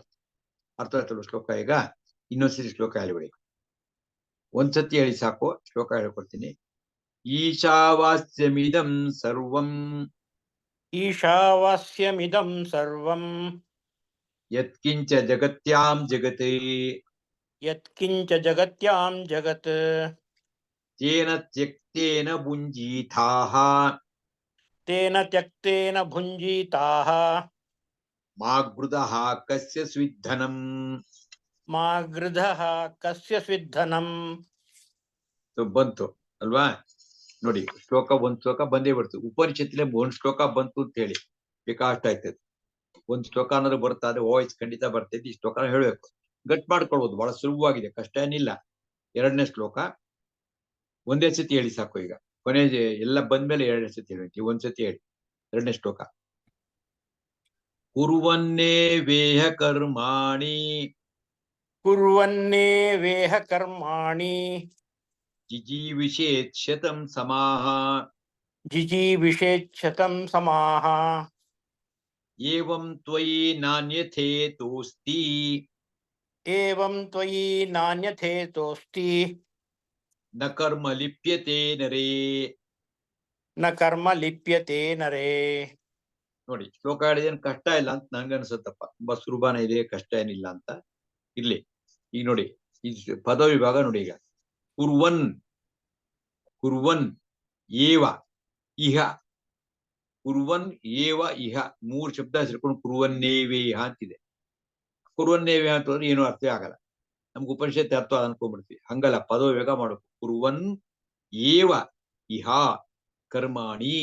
ಅರ್ಥ ಆಯ್ತಲ್ಲ ಶ್ಲೋಕ. ಈಗ ಇನ್ನೊಂದ್ಸರಿ ಶ್ಲೋಕ ಹೇಳಿಬಿಡಿ. ಒಂದ್ಸತಿ ಹೇಳಿ ಸಾಕು, ಶ್ಲೋಕ ಹೇಳ್ಕೊಡ್ತೀನಿ. ಈಶಾವಾಸ್ಯಮಿದಂ ಸರ್ವಂ ಈಶಾವಾಸ್ಯಮಿದಂ ಸರ್ವಂ ಯತ್ಕಿಂಚ ಜಗತ್ಯಾಂ ಜಗತ್ ಯತ್ಕಿಂಚ ಜಗತ್ಯಾಂ ಜಗತ್ ತೇನ ತ್ಯಕ್ತೇನ ಭುಂಜೀತಾಃ ತೇನ ತ್ಯಕ್ತೇನ ಭುಂಜೀತಾಃ ಮಾ ಗೃದಃ ಕಸ್ಯ ಸ್ವಿದ್ಧನಂ. ಮಾ ಗೃಧಃ ಕಸ್ಯ ಸ್ವಿದ್ಧನಂ. ಬಂತು ಅಲ್ವಾ? ನೋಡಿ, ಒಂದ್ ಶ್ಲೋಕ ಬಂದೇ ಬರ್ತು. ಉಪನಿಷತ್ತಿಲೆ ಒಂದ್ ಶ್ಲೋಕ ಬಂತು ಅಂತ ಹೇಳಿ ಬೇಕಾಷ್ಟ ಆಯ್ತದೆ. ಒಂದ್ ಶ್ಲೋಕ ಅನ್ನೋದು ಬರ್ತಾ ಅಂದ್ರೆ ವಾಯ್ಸ್ ಖಂಡಿತ ಬರ್ತೈತಿ. ಈ ಶ್ಲೋಕನ ಹೇಳ್ಬೇಕು, ಗಟ್ ಮಾಡ್ಕೊಳ್ಬೋದು, ಬಹಳ ಸುಲಭವಾಗಿದೆ, ಕಷ್ಟ ಏನಿಲ್ಲ. ಎರಡನೇ ಶ್ಲೋಕ ಒಂದೇ ಸತಿ ಹೇಳಿ ಸಾಕು. ಈಗ ಕೊನೆ ಎಲ್ಲ ಬಂದ್ಮೇಲೆ ಎರಡನೇ ಸತಿ ಹೇಳಿ, ಒಂದ್ಸತಿ ಹೇಳಿ. ಎರಡನೇ ಶ್ಲೋಕ. ಕುರ್ವನ್ನೇ ವೇಹ ಕರ್ಮಾಣಿ ಕುರ್ವನ್ನೇ ವೇಹ ಕರ್ಮಾಣಿ जिजीविषेत् शतं समाः जिजीविषेच्छतं समाः एवं त्वयि नान्यथेतोऽस्ति एवं त्वयि नान्यथेतोऽस्ति न कर्म लिप्यते नरे. न कर्म लिप्यते नरे. ನೋಡಿ, ಶ್ಲೋಕ ಹೇಳಿದೇನು ಕಷ್ಟ ಇಲ್ಲ ಅಂತ ನನ್ಗನ್ಸುತ್ತಪ್ಪ. ತುಂಬಾ ಸುಲಭನೇ ಇದೆ, ಕಷ್ಟ ಏನಿಲ್ಲ ಅಂತ. ಇರ್ಲಿ, ಈಗ ನೋಡಿ ಈ ಪದ ವಿಭಾಗ ನೋಡಿ. ಈಗ ಕುರ್ವನ್, ಕುರ್ವನ್ ಏವ ಇಹ, ಕುರ್ವನ್ ಏವ ಇಹ, 3 ಶಬ್ದ ಸೇರ್ಕೊಂಡು ಕುರ್ವನ್ನೇವೇಹ ಅಂತಿದೆ. ಕುರ್ವನ್ನೇವೇಹ ಅಂತಂದ್ರೆ ಏನು ಅರ್ಥ ಆಗಲ್ಲ, ನಮ್ಗೆ ಉಪನಿಷತ್ ಅರ್ಥ ಅನ್ಕೊಂಡ್ಬಿಡ್ತೀವಿ. ಹಂಗಲ್ಲ, ಪದ ವಿಭಾಗ ಮಾಡಬೇಕು. ಕುರ್ವನ್ ಏವ ಇಹ ಕರ್ಮಾಣಿ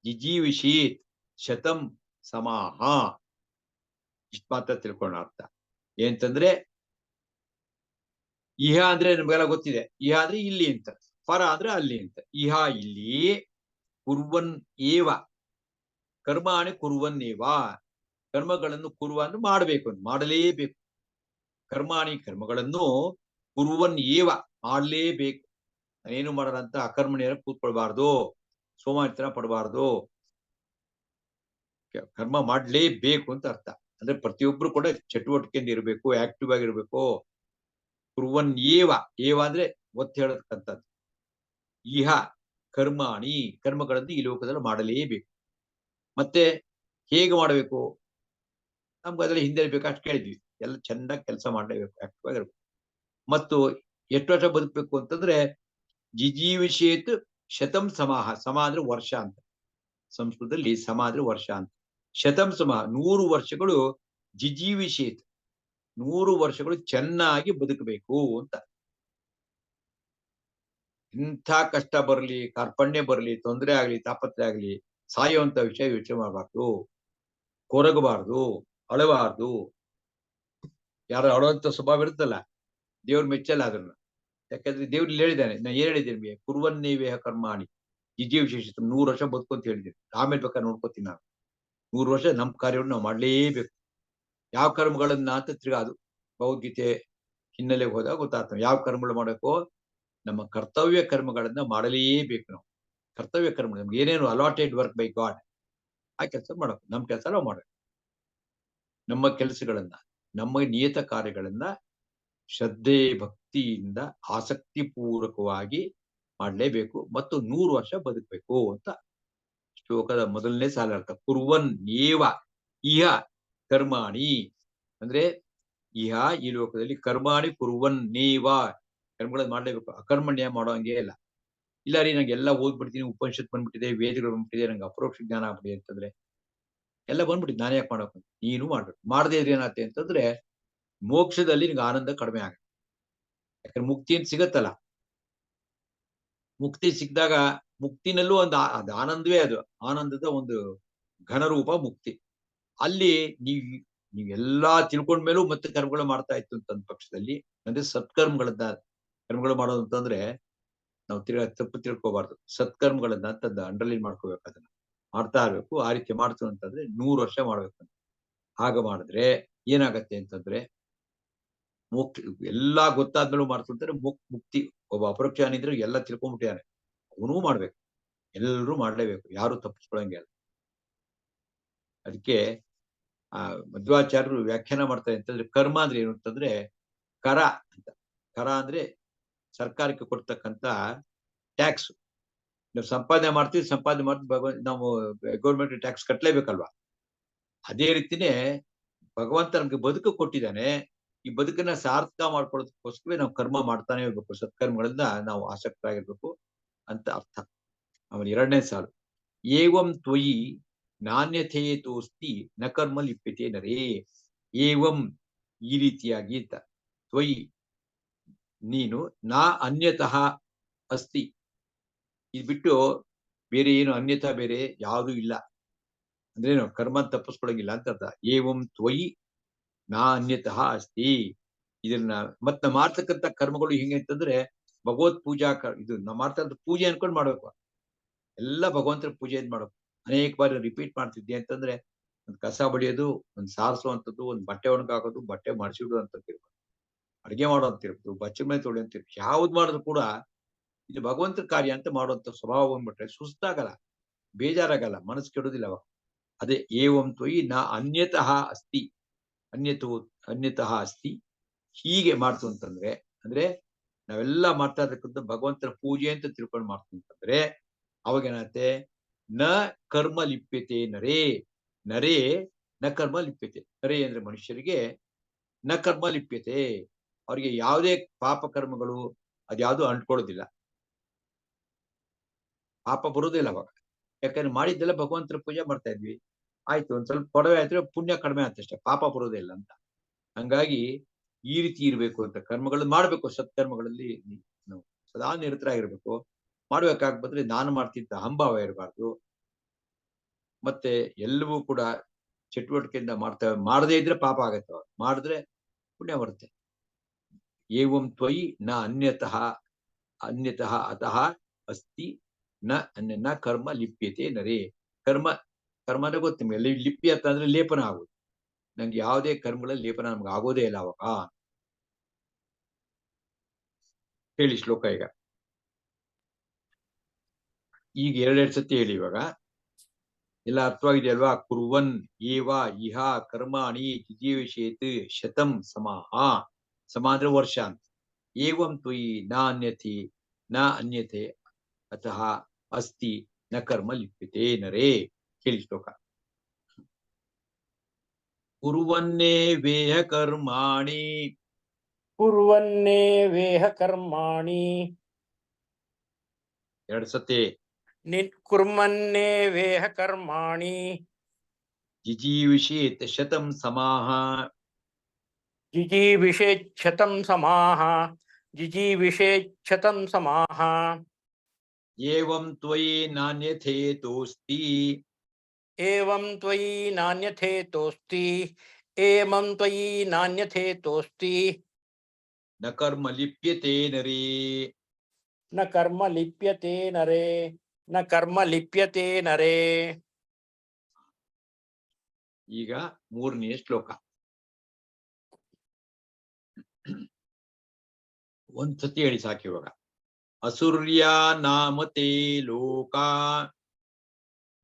ಜಿಜೀವಿಷೇತ್ ಶತಂ ಸಮಾಹ. ಇಷ್ಟ ಮಾತ್ರ ತಿಳ್ಕೊಂಡ ಅರ್ಥ ಏನಂತಂದ್ರೆ, ಇಹ ಅಂದ್ರೆ ನಮ್ಗೆಲ್ಲ ಗೊತ್ತಿದೆ. ಇಹ ಅಂದ್ರೆ ಇಲ್ಲಿ ಅಂತ, ಪರ ಅಂದ್ರೆ ಅಲ್ಲಿ ಅಂತ. ಇಹ ಇಲ್ಲಿ, ಕುರ್ವನ್ ಏವ ಕರ್ಮಾಣಿ ಕುರ್ವನ್ ಏವ, ಕರ್ಮಗಳನ್ನು ಕುರುವ ಅಂದ್ರೆ ಮಾಡಬೇಕು ಅಂತ, ಮಾಡಲೇಬೇಕು. ಕರ್ಮಾಣಿ ಕರ್ಮಗಳನ್ನು ಕುರ್ವನ್ ಏವ ಮಾಡಲೇಬೇಕು. ಏನು ಮಾಡದಂತ ಅಕರ್ಮಣಿಯರ ಕೂತ್ಕೊಳ್ಬಾರ್ದು, ಸೋಮಾರಿತನ ಪಡಬಾರ್ದು, ಕರ್ಮ ಮಾಡ್ಲೇಬೇಕು ಅಂತ ಅರ್ಥ. ಅಂದ್ರೆ ಪ್ರತಿಯೊಬ್ರು ಕೂಡ ಚಟುವಟಿಕೆಯಿಂದ ಇರಬೇಕು, ಆಕ್ಟಿವ್ ಆಗಿರ್ಬೇಕು. ಕುರ್ವನ್ ಏವ, ಏವ ಅಂದ್ರೆ ಒತ್ತು ಹೇಳತಕ್ಕಂಥದ್ದು. ಇಹ ಕರ್ಮಾಣಿ ಕರ್ಮಗಳನ್ನು ಈ ಲೋಕದಲ್ಲಿ ಮಾಡಲೇಬೇಕು. ಮತ್ತೆ ಹೇಗೆ ಮಾಡಬೇಕು, ನಮ್ಗೆ ಅದ್ರಲ್ಲಿ ಹಿಂದೆ ಬೇಕಾಷ್ಟು ಕೇಳಿದ್ವಿ. ಎಲ್ಲ ಚೆನ್ನಾಗಿ ಕೆಲಸ ಮಾಡಲೇಬೇಕು, ಆಕ್ಟಿವ್ ಆಗಿರ್ಬೇಕು. ಮತ್ತು ಎಷ್ಟು ವರ್ಷ ಬದುಕಬೇಕು ಅಂತಂದ್ರೆ, ಜಿಜೀವಿಷೇತ್ ಶತಂ ಸಮಾಹ. ಸಮ ಅಂದ್ರೆ ವರ್ಷ ಅಂತ, ಸಂಸ್ಕೃತದಲ್ಲಿ ಸಮ ಅಂದ್ರೆ ವರ್ಷ ಅಂತ. ಶತಂ ಸಮಾಹ 100 ವರ್ಷಗಳು. ಜಿಜೀವಿಷೇತ್ 100 ವರ್ಷಗಳು ಚೆನ್ನಾಗಿ ಬದುಕಬೇಕು ಅಂತ. ಇಂಥ ಕಷ್ಟ ಬರಲಿ, ಕಾರ್ಪಣ್ಯ ಬರಲಿ, ತೊಂದರೆ ಆಗ್ಲಿ, ತಾಪತ್ರೆ ಆಗ್ಲಿ, ಸಾಯುವಂತ ವಿಷಯ ಯೋಚನೆ ಮಾಡಬಾರ್ದು, ಕೊರಗಬಾರ್ದು, ಅಳಬಾರ್ದು. ಯಾರು ಅಳುವಂತ ಸ್ವಭಾವ ಇರುತ್ತಲ್ಲ, ದೇವ್ರ ಮೆಚ್ಚಲ್ಲ ಅದನ್ನ. ಯಾಕಂದ್ರೆ ದೇವ್ರು ಹೇಳಿದ್ದಾನೆ, ನಾ ಏನ್ ಹೇಳಿದ್ದೀನಿ ನಿಮಗೆ, ಕುರ್ವನ್ನೇವೇಹ ಕರ್ಮಾಣಿ ಜಿಜೀವಿಷೇಷ 100 ವರ್ಷ ಬದುಕು ಅಂತ ಹೇಳಿದ್ದೀನಿ. ಆಮೇಲೆ ಬೇಕಾದ್ರೆ ನೋಡ್ಕೋತೀನಿ ನಾನು. 100 ವರ್ಷ ನಮ್ಮ ಕಾರ್ಯವನ್ನು ನಾವು ಮಾಡಲೇಬೇಕು. ಯಾವ ಕರ್ಮಗಳನ್ನ ಅಂತ ತಿರ್ಗಾ ಅದು ಭಗವದ್ಗೀತೆ ಹಿನ್ನೆಲೆಗೆ ಹೋದಾಗ ಗೊತ್ತಾಗ್ತದೆ ಯಾವ ಕರ್ಮಗಳು ಮಾಡಬೇಕು. ನಮ್ಮ ಕರ್ತವ್ಯ ಕರ್ಮಗಳನ್ನ ಮಾಡಲೇಬೇಕು ನಾವು. ಕರ್ತವ್ಯ ಕರ್ಮ ನಮ್ಗೆ ಏನೇನು ಅಲಾಟೆಡ್ ವರ್ಕ್ ಬೈ ಗಾಡ್, ಆ ಕೆಲಸ ಮಾಡಬೇಕು. ನಮ್ಮ ಕೆಲಸ ನಾವು ಮಾಡಬೇಕು. ನಮ್ಮ ಕೆಲಸಗಳನ್ನ, ನಮ್ಮ ನಿಯತ ಕಾರ್ಯಗಳನ್ನ ಶ್ರದ್ಧೆ ಭಕ್ತಿಯಿಂದ ಆಸಕ್ತಿ ಪೂರ್ವಕವಾಗಿ ಮಾಡಲೇಬೇಕು. ಮತ್ತು 100 ವರ್ಷ ಬದುಕಬೇಕು ಅಂತ ಶ್ಲೋಕದ ಮೊದಲನೇ ಸಾಲ ಅರ್ಥ. ಕುರ್ವನ್ ಏವ ಇಹ ಕರ್ಮಾಣಿ ಅಂದ್ರೆ ಇಹ ಈ ಲೋಕದಲ್ಲಿ, ಕರ್ಮಾಣಿ ಕುರ್ವನ್ ನೇವ ಕರ್ಮಗಳನ್ನು ಮಾಡಲೇಬೇಕು. ಅಕರ್ಮಣ್ಯ ಮಾಡೋ ಹಂಗೆ ಇಲ್ಲ. ಇಲ್ಲ ರೀ, ನಂಗೆ ಎಲ್ಲ ಓದ್ಬಿಡ್ತೀನಿ, ಉಪನಿಷತ್ ಬಂದ್ಬಿಟ್ಟಿದೆ, ವೇದಗಳು ಬಂದ್ಬಿಟ್ಟಿದೆ, ನಂಗೆ ಅಪರೋಕ್ಷ ಜ್ಞಾನ ಆಗ್ಬಿಟ್ಟಿದೆ ಅಂತಂದ್ರೆ ಎಲ್ಲ ಬಂದ್ಬಿಟ್ಟಿದೆ, ನಾನು ಯಾಕೆ ಮಾಡಬೇಕು? ನೀನು ಮಾಡ್ಬೇಕು. ಮಾಡದೇ ಇದ್ರೆ ಏನಾಗುತ್ತೆ ಅಂತಂದ್ರೆ, ಮೋಕ್ಷದಲ್ಲಿ ನಿಮ್ಗೆ ಆನಂದ ಕಡಿಮೆ ಆಗುತ್ತೆ. ಯಾಕಂದ್ರೆ ಮುಕ್ತಿ ಅಂತ ಸಿಗತ್ತಲ್ಲ, ಮುಕ್ತಿ ಸಿಕ್ಕಿದಾಗ ಮುಕ್ತಿನಲ್ಲೂ ಒಂದು ಅದು ಆನಂದವೇ, ಅದು ಆನಂದದ ಒಂದು ಘನರೂಪ ಮುಕ್ತಿ. ಅಲ್ಲಿ ನೀವೆಲ್ಲಾ ತಿಳ್ಕೊಂಡ್ಮೇಲೂ ಮತ್ತೆ ಕರ್ಮಗಳು ಮಾಡ್ತಾ ಇತ್ತು ಅಂತಂದ ಪಕ್ಷದಲ್ಲಿ, ಅಂದ್ರೆ ಸತ್ಕರ್ಮಗಳನ್ನ ಕರ್ಮಗಳು ಮಾಡೋದು ಅಂತಂದ್ರೆ ನಾವು ತಪ್ಪು ತಿಳ್ಕೋಬಾರ್ದು. ಸತ್ಕರ್ಮಗಳನ್ನ ಅಂತಂದ ಅಂಡರ್ಲೈನ್ ಮಾಡ್ಕೋಬೇಕು, ಅದನ್ನ ಮಾಡ್ತಾ ಇರ್ಬೇಕು. ಆ ರೀತಿ ಮಾಡ್ತು ಅಂತಂದ್ರೆ 100 ವರ್ಷ ಮಾಡ್ಬೇಕು. ಹಾಗ ಮಾಡಿದ್ರೆ ಏನಾಗತ್ತೆ ಅಂತಂದ್ರೆ, ಮೋಕ್ಷ ಎಲ್ಲಾ ಗೊತ್ತಾದ್ಮೇಲೂ ಮಾಡ್ತು ಅಂತಾರೆ ಮುಕ್ತಿ. ಒಬ್ಬ ಅಪರೋಕ್ಷ ಇದ್ರೆ ಎಲ್ಲ ತಿಳ್ಕೊಂಡ್ಬಿಟ್ಟಿದ್ದಾನೆ, ಅವನೂ ಮಾಡ್ಬೇಕು. ಎಲ್ಲರೂ ಮಾಡ್ಲೇಬೇಕು, ಯಾರು ತಪ್ಪಿಸ್ಕೊಳಂಗೆ ಅಲ್ಲ. ಅದಕ್ಕೆ ಆ ಮಧ್ವಾಚಾರ್ಯರು ವ್ಯಾಖ್ಯಾನ ಮಾಡ್ತಾರೆ ಅಂತಂದ್ರೆ, ಕರ್ಮ ಅಂದ್ರೆ ಏನು ಅಂತಂದ್ರೆ ಕರ ಅಂತ. ಕರ ಅಂದ್ರೆ ಸರ್ಕಾರಕ್ಕೆ ಕೊಡ್ತಕ್ಕಂತ ಟ್ಯಾಕ್ಸ್. ನಾವು ಸಂಪಾದನೆ ಮಾಡ್ತೀವಿ, ನಾವು ಗೌರ್ಮೆಂಟ್ ಟ್ಯಾಕ್ಸ್ ಕಟ್ಟಲೇಬೇಕಲ್ವಾ. ಅದೇ ರೀತಿನೇ ಭಗವಂತ ನಮ್ಗೆ ಬದುಕು ಕೊಟ್ಟಿದ್ದಾನೆ. ಈ ಬದುಕನ್ನ ಸಾರ್ಥಕ ಮಾಡ್ಕೊಳ್ಳೋದಕ್ಕೋಸ್ಕರ ನಾವು ಕರ್ಮ ಮಾಡ್ತಾನೆ ಇರ್ಬೇಕು. ಸತ್ಕರ್ಮಗಳಿಂದ ನಾವು ಆಸಕ್ತರಾಗಿರ್ಬೇಕು ಅಂತ ಅರ್ಥ. ಆಮೇಲೆ 2ನೇ ಸಾಲು, ಏವಂ ತ್ವಯಿ ನಾಣ್ಯಥೇತೋಸ್ತಿ ನ ಕರ್ಮ ಲಿಪ್ಯತೆ ನರೇ. ಏವಂ ಈ ರೀತಿಯಾಗಿ ಅಂತ, ತ್ವಯಿ ನೀನು, ನಾ ಅನ್ಯತಃ ಅಸ್ತಿ ಇದು ಬಿಟ್ಟು ಬೇರೆ ಏನು ಅನ್ಯತಾ ಬೇರೆ ಯಾವುದು ಇಲ್ಲ. ಅಂದ್ರೇನು, ಕರ್ಮ ತಪ್ಪಿಸ್ಕೊಳಂಗಿಲ್ಲ ಅಂತ ಅರ್ಥ. ಏವಂ ತ್ವಯಿ ನಾ ಅನ್ಯತಃ ಅಸ್ತಿ. ಇದನ್ನ ಮತ್ ನಾವು ಮಾಡ್ತಕ್ಕಂಥ ಕರ್ಮಗಳು ಹಿಂಗೆ ಅಂತಂದ್ರೆ, ಭಗವತ್ ಪೂಜಾ ಇದು ನಾವು ಮಾಡ್ತಾ ಇರೋದು ಪೂಜೆ ಅನ್ಕೊಂಡು ಮಾಡ್ಬೇಕು. ಎಲ್ಲ ಭಗವಂತನ ಪೂಜೆ ಮಾಡ್ಬೇಕು. ಅನೇಕ ಬಾರಿ ರಿಪೀಟ್ ಮಾಡ್ತಿದ್ದೆ ಅಂತಂದ್ರೆ, ಒಂದು ಕಸ ಬಳಿಯೋದು, ಒಂದು ಸಾರಿಸುವಂಥದ್ದು, ಒಂದು ಬಟ್ಟೆ ಒಣಗಾಕೋದು, ಬಟ್ಟೆ ಮಡಿಸಿಡು ಅಂತ ಇರ್ಬೇಕು, ಅಡಿಗೆ ಮಾಡೋ ಅಂತ ಇರ್ಬೋದು, ಬಚ್ಚಲ ಮೇಲೆ ತೊಳಿ ಅಂತ ಇರ್ಬೇಕು. ಯಾವ್ದು ಮಾಡಿದ್ರು ಕೂಡ ಇದು ಭಗವಂತನ ಕಾರ್ಯ ಅಂತ ಮಾಡುವಂತ ಸ್ವಭಾವ ಬಂದ್ಬಿಟ್ರೆ ಸುಸ್ತಾಗಲ್ಲ, ಬೇಜಾರಾಗಲ್ಲ, ಮನಸ್ಸು ಕೆಡುದಿಲ್ಲ ಅವಾಗ. ಅದೇ ಏವಂ ತ್ವಯಿ ನ ಅನ್ಯತಃ ಅಸ್ತಿ, ಅನ್ಯತಃ ಅಸ್ತಿ. ಹೀಗೆ ಮಾಡ್ತು ಅಂತಂದ್ರೆ, ಅಂದ್ರೆ ನಾವೆಲ್ಲ ಮಾಡ್ತಾ ಇರ್ತಕ್ಕಂಥ ಭಗವಂತನ ಪೂಜೆ ಅಂತ ತಿಳ್ಕೊಂಡು ಮಾಡ್ತು ಅಂತಂದ್ರೆ ಅವಾಗ ಏನಾಗುತ್ತೆ, ನ ಕರ್ಮ ಲಿಪ್ಯತೆ ನರೇ. ನರೇ ನ ಕರ್ಮ ಲಿಪ್ಯತೆ. ನರೇ ಅಂದ್ರೆ ಮನುಷ್ಯರಿಗೆ ನ ಕರ್ಮ ಲಿಪ್ಯತೆ, ಅವ್ರಿಗೆ ಯಾವುದೇ ಪಾಪ ಕರ್ಮಗಳು ಅದ್ಯಾವುದು ಅಂಟ್ಕೊಳ್ಳೋದಿಲ್ಲ, ಪಾಪ ಬರುವುದಿಲ್ಲ ಅವಾಗ. ಯಾಕಂದ್ರೆ ಮಾಡಿದ್ದೆಲ್ಲ ಭಗವಂತನ ಪೂಜೆ ಮಾಡ್ತಾ ಇದ್ವಿ, ಆಯ್ತು ಒಂದ್ ಸ್ವಲ್ಪ ಕೊಡವೆ ಆಯ್ತು, ಪುಣ್ಯ ಕಡಿಮೆ ಆಯ್ತಷ್ಟೇ, ಪಾಪ ಬರುವುದಿಲ್ಲ ಅಂತ. ಹಂಗಾಗಿ ಈ ರೀತಿ ಇರ್ಬೇಕು ಅಂತ ಕರ್ಮಗಳನ್ನು ಮಾಡ್ಬೇಕು. ಸತ್ಕರ್ಮಗಳಲ್ಲಿ ನಾವು ಸದಾ ನಿರತರಾಗಿರ್ಬೇಕು. ಮಾಡ್ಬೇಕಾಗ್ಬಂದ್ರೆ ನಾನು ಮಾಡ್ತಿದ್ದ ಅಹಂಭಾವ ಇರಬಾರ್ದು. ಮತ್ತೆ ಎಲ್ಲವೂ ಕೂಡ ಚಟುವಟಿಕೆಯಿಂದ ಮಾಡದೇ ಇದ್ರೆ ಪಾಪ ಆಗತ್ತೆ, ಅವಾಗ ಮಾಡಿದ್ರೆ ಪುಣ್ಯ ಬರುತ್ತೆ. ಏವಂ ತ್ವಯಿ ನ ಅನ್ಯತಃ ಅತಃ ಅಸ್ತಿ ನ ಕರ್ಮ ಲಿಪ್ಯತೆ ನರೇ. ಕರ್ಮ ಅಂದ್ರೆ ಗೊತ್ತು ನಿಮಗೆ, ಲಿಪ್ಯ ಅಂತ ಅಂದ್ರೆ ಲೇಪನ ಆಗುದು. ನಂಗೆ ಯಾವುದೇ ಕರ್ಮಗಳಲ್ಲಿ ಲೇಪನ ನಮ್ಗೆ ಆಗೋದೇ ಇಲ್ಲ ಅವಾಗ. ಹೇಳಿ ಶ್ಲೋಕ ಈಗ ಎರಡೆರಡು ಸತಿ ಹೇಳಿ. ಇವಾಗ ಎಲ್ಲ ಅರ್ಥವಾಗಿದೆಯಲ್ವಾ? ಕುರ್ವನ್ ಏವ ಇಹ ಕರ್ಮಾಣಿ ಜಿಜೀವಿಷೇತ್ ಶತಂ ಸಮಾಹ. ಸಮ ಅಂದ್ರೆ ವರ್ಷ ಅಂತ. ಏವಂ ತ್ವಯಿ ನ ಅನ್ಯತೆ ಅತಃ ಅಸ್ತಿ ನ ಕರ್ಮ ಲಿಪ್ಯತೆ ನರೇ. ಹೇಳಿ ಶ್ಲೋಕ. ಕುರ್ವನ್ನೇ ವೇಹ ಕರ್ಮಾಣಿ. ಕುರ್ವನ್ನೇ ವೇಹ ಕರ್ಮಾಣಿ. ಎರಡು ಸತಿ. ಕುರ್ಮನ್ನೇ ವೇಹ ಕರ್ಮಾಣಿ. ಜಿಜೀವಿಷೇತ್ ಶತಂ ಸಮಾಹ. ಜಿಜೀವಿಷೇಚ್ಛತಂ ಸಮಾಹ. ಜಿಜೀವಿಷೇಚ್ಛತಂ ಸಮಾಹ. ಏವಂ ತ್ವಯಿ ನಾನ್ಯಥೇತೋಸ್ತಿ. ಏವಂ ತ್ವಯಿ ನಾನ್ಯಥೇತೋಸ್ತಿ. ಏವಂ ತ್ವಯಿ ನಾನ್ಯಥೇತೋಸ್ತಿ. ನ ಕರ್ಮ ಲಿಪ್ಯತೆ ನರೇ. ನ ಕರ್ಮ ಲಿಪ್ಯತೆ ನರೇ. ನ ಕರ್ಮ ಲಿಪ್ಯತೆ ನರೇ. ಈಗ ಮೂರನೇ ಶ್ಲೋಕ. ಒಂದ್ಸತಿ ಹೇಳಿ ಸಾಕು ಇವಾಗ. ಅಸುರ್ಯ ನಾಮತೆ ಲೋಕ.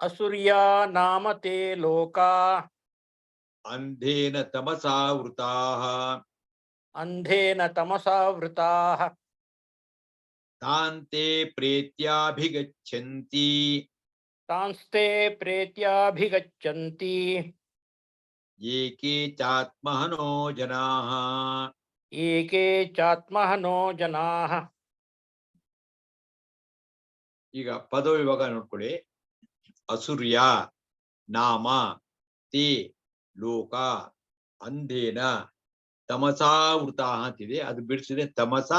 ಅಸುರ್ಯ ನಾಮತೆ ಲೋಕ. ಅಂಧೇನ ತಮಸಾವೃತಾ. ಅಂಧೇನ ತಮಸಾವೃತಾ. ತಾಂತೆ ಪ್ರೇತ್ಯಾಭಿಗಚ್ಚಂತಿ. ತಾಂಸ್ತೆ ಪ್ರೇತ್ಯಾಭಿಗಚ್ಚಂತಿ. ಏಕೆ ಚಾತ್ಮಹನೋ ಜನಾಃ. ಏಕೆ ಚಾತ್ಮಹನೋ ಜನಾಃ. ಈಗ ಪದವಿಭಾಗ ನೋಡ್ಕೊಳ್ಳಿ. ಅಸುರ್ಯ ನಾಮ ತೇ ಲೋಕ ಅಂಧೇನ ತಮಸಾವೃತಾ ಅಂತಿದೆ, ಅದು ಬಿಡಿಸಿದೆ ತಮಸ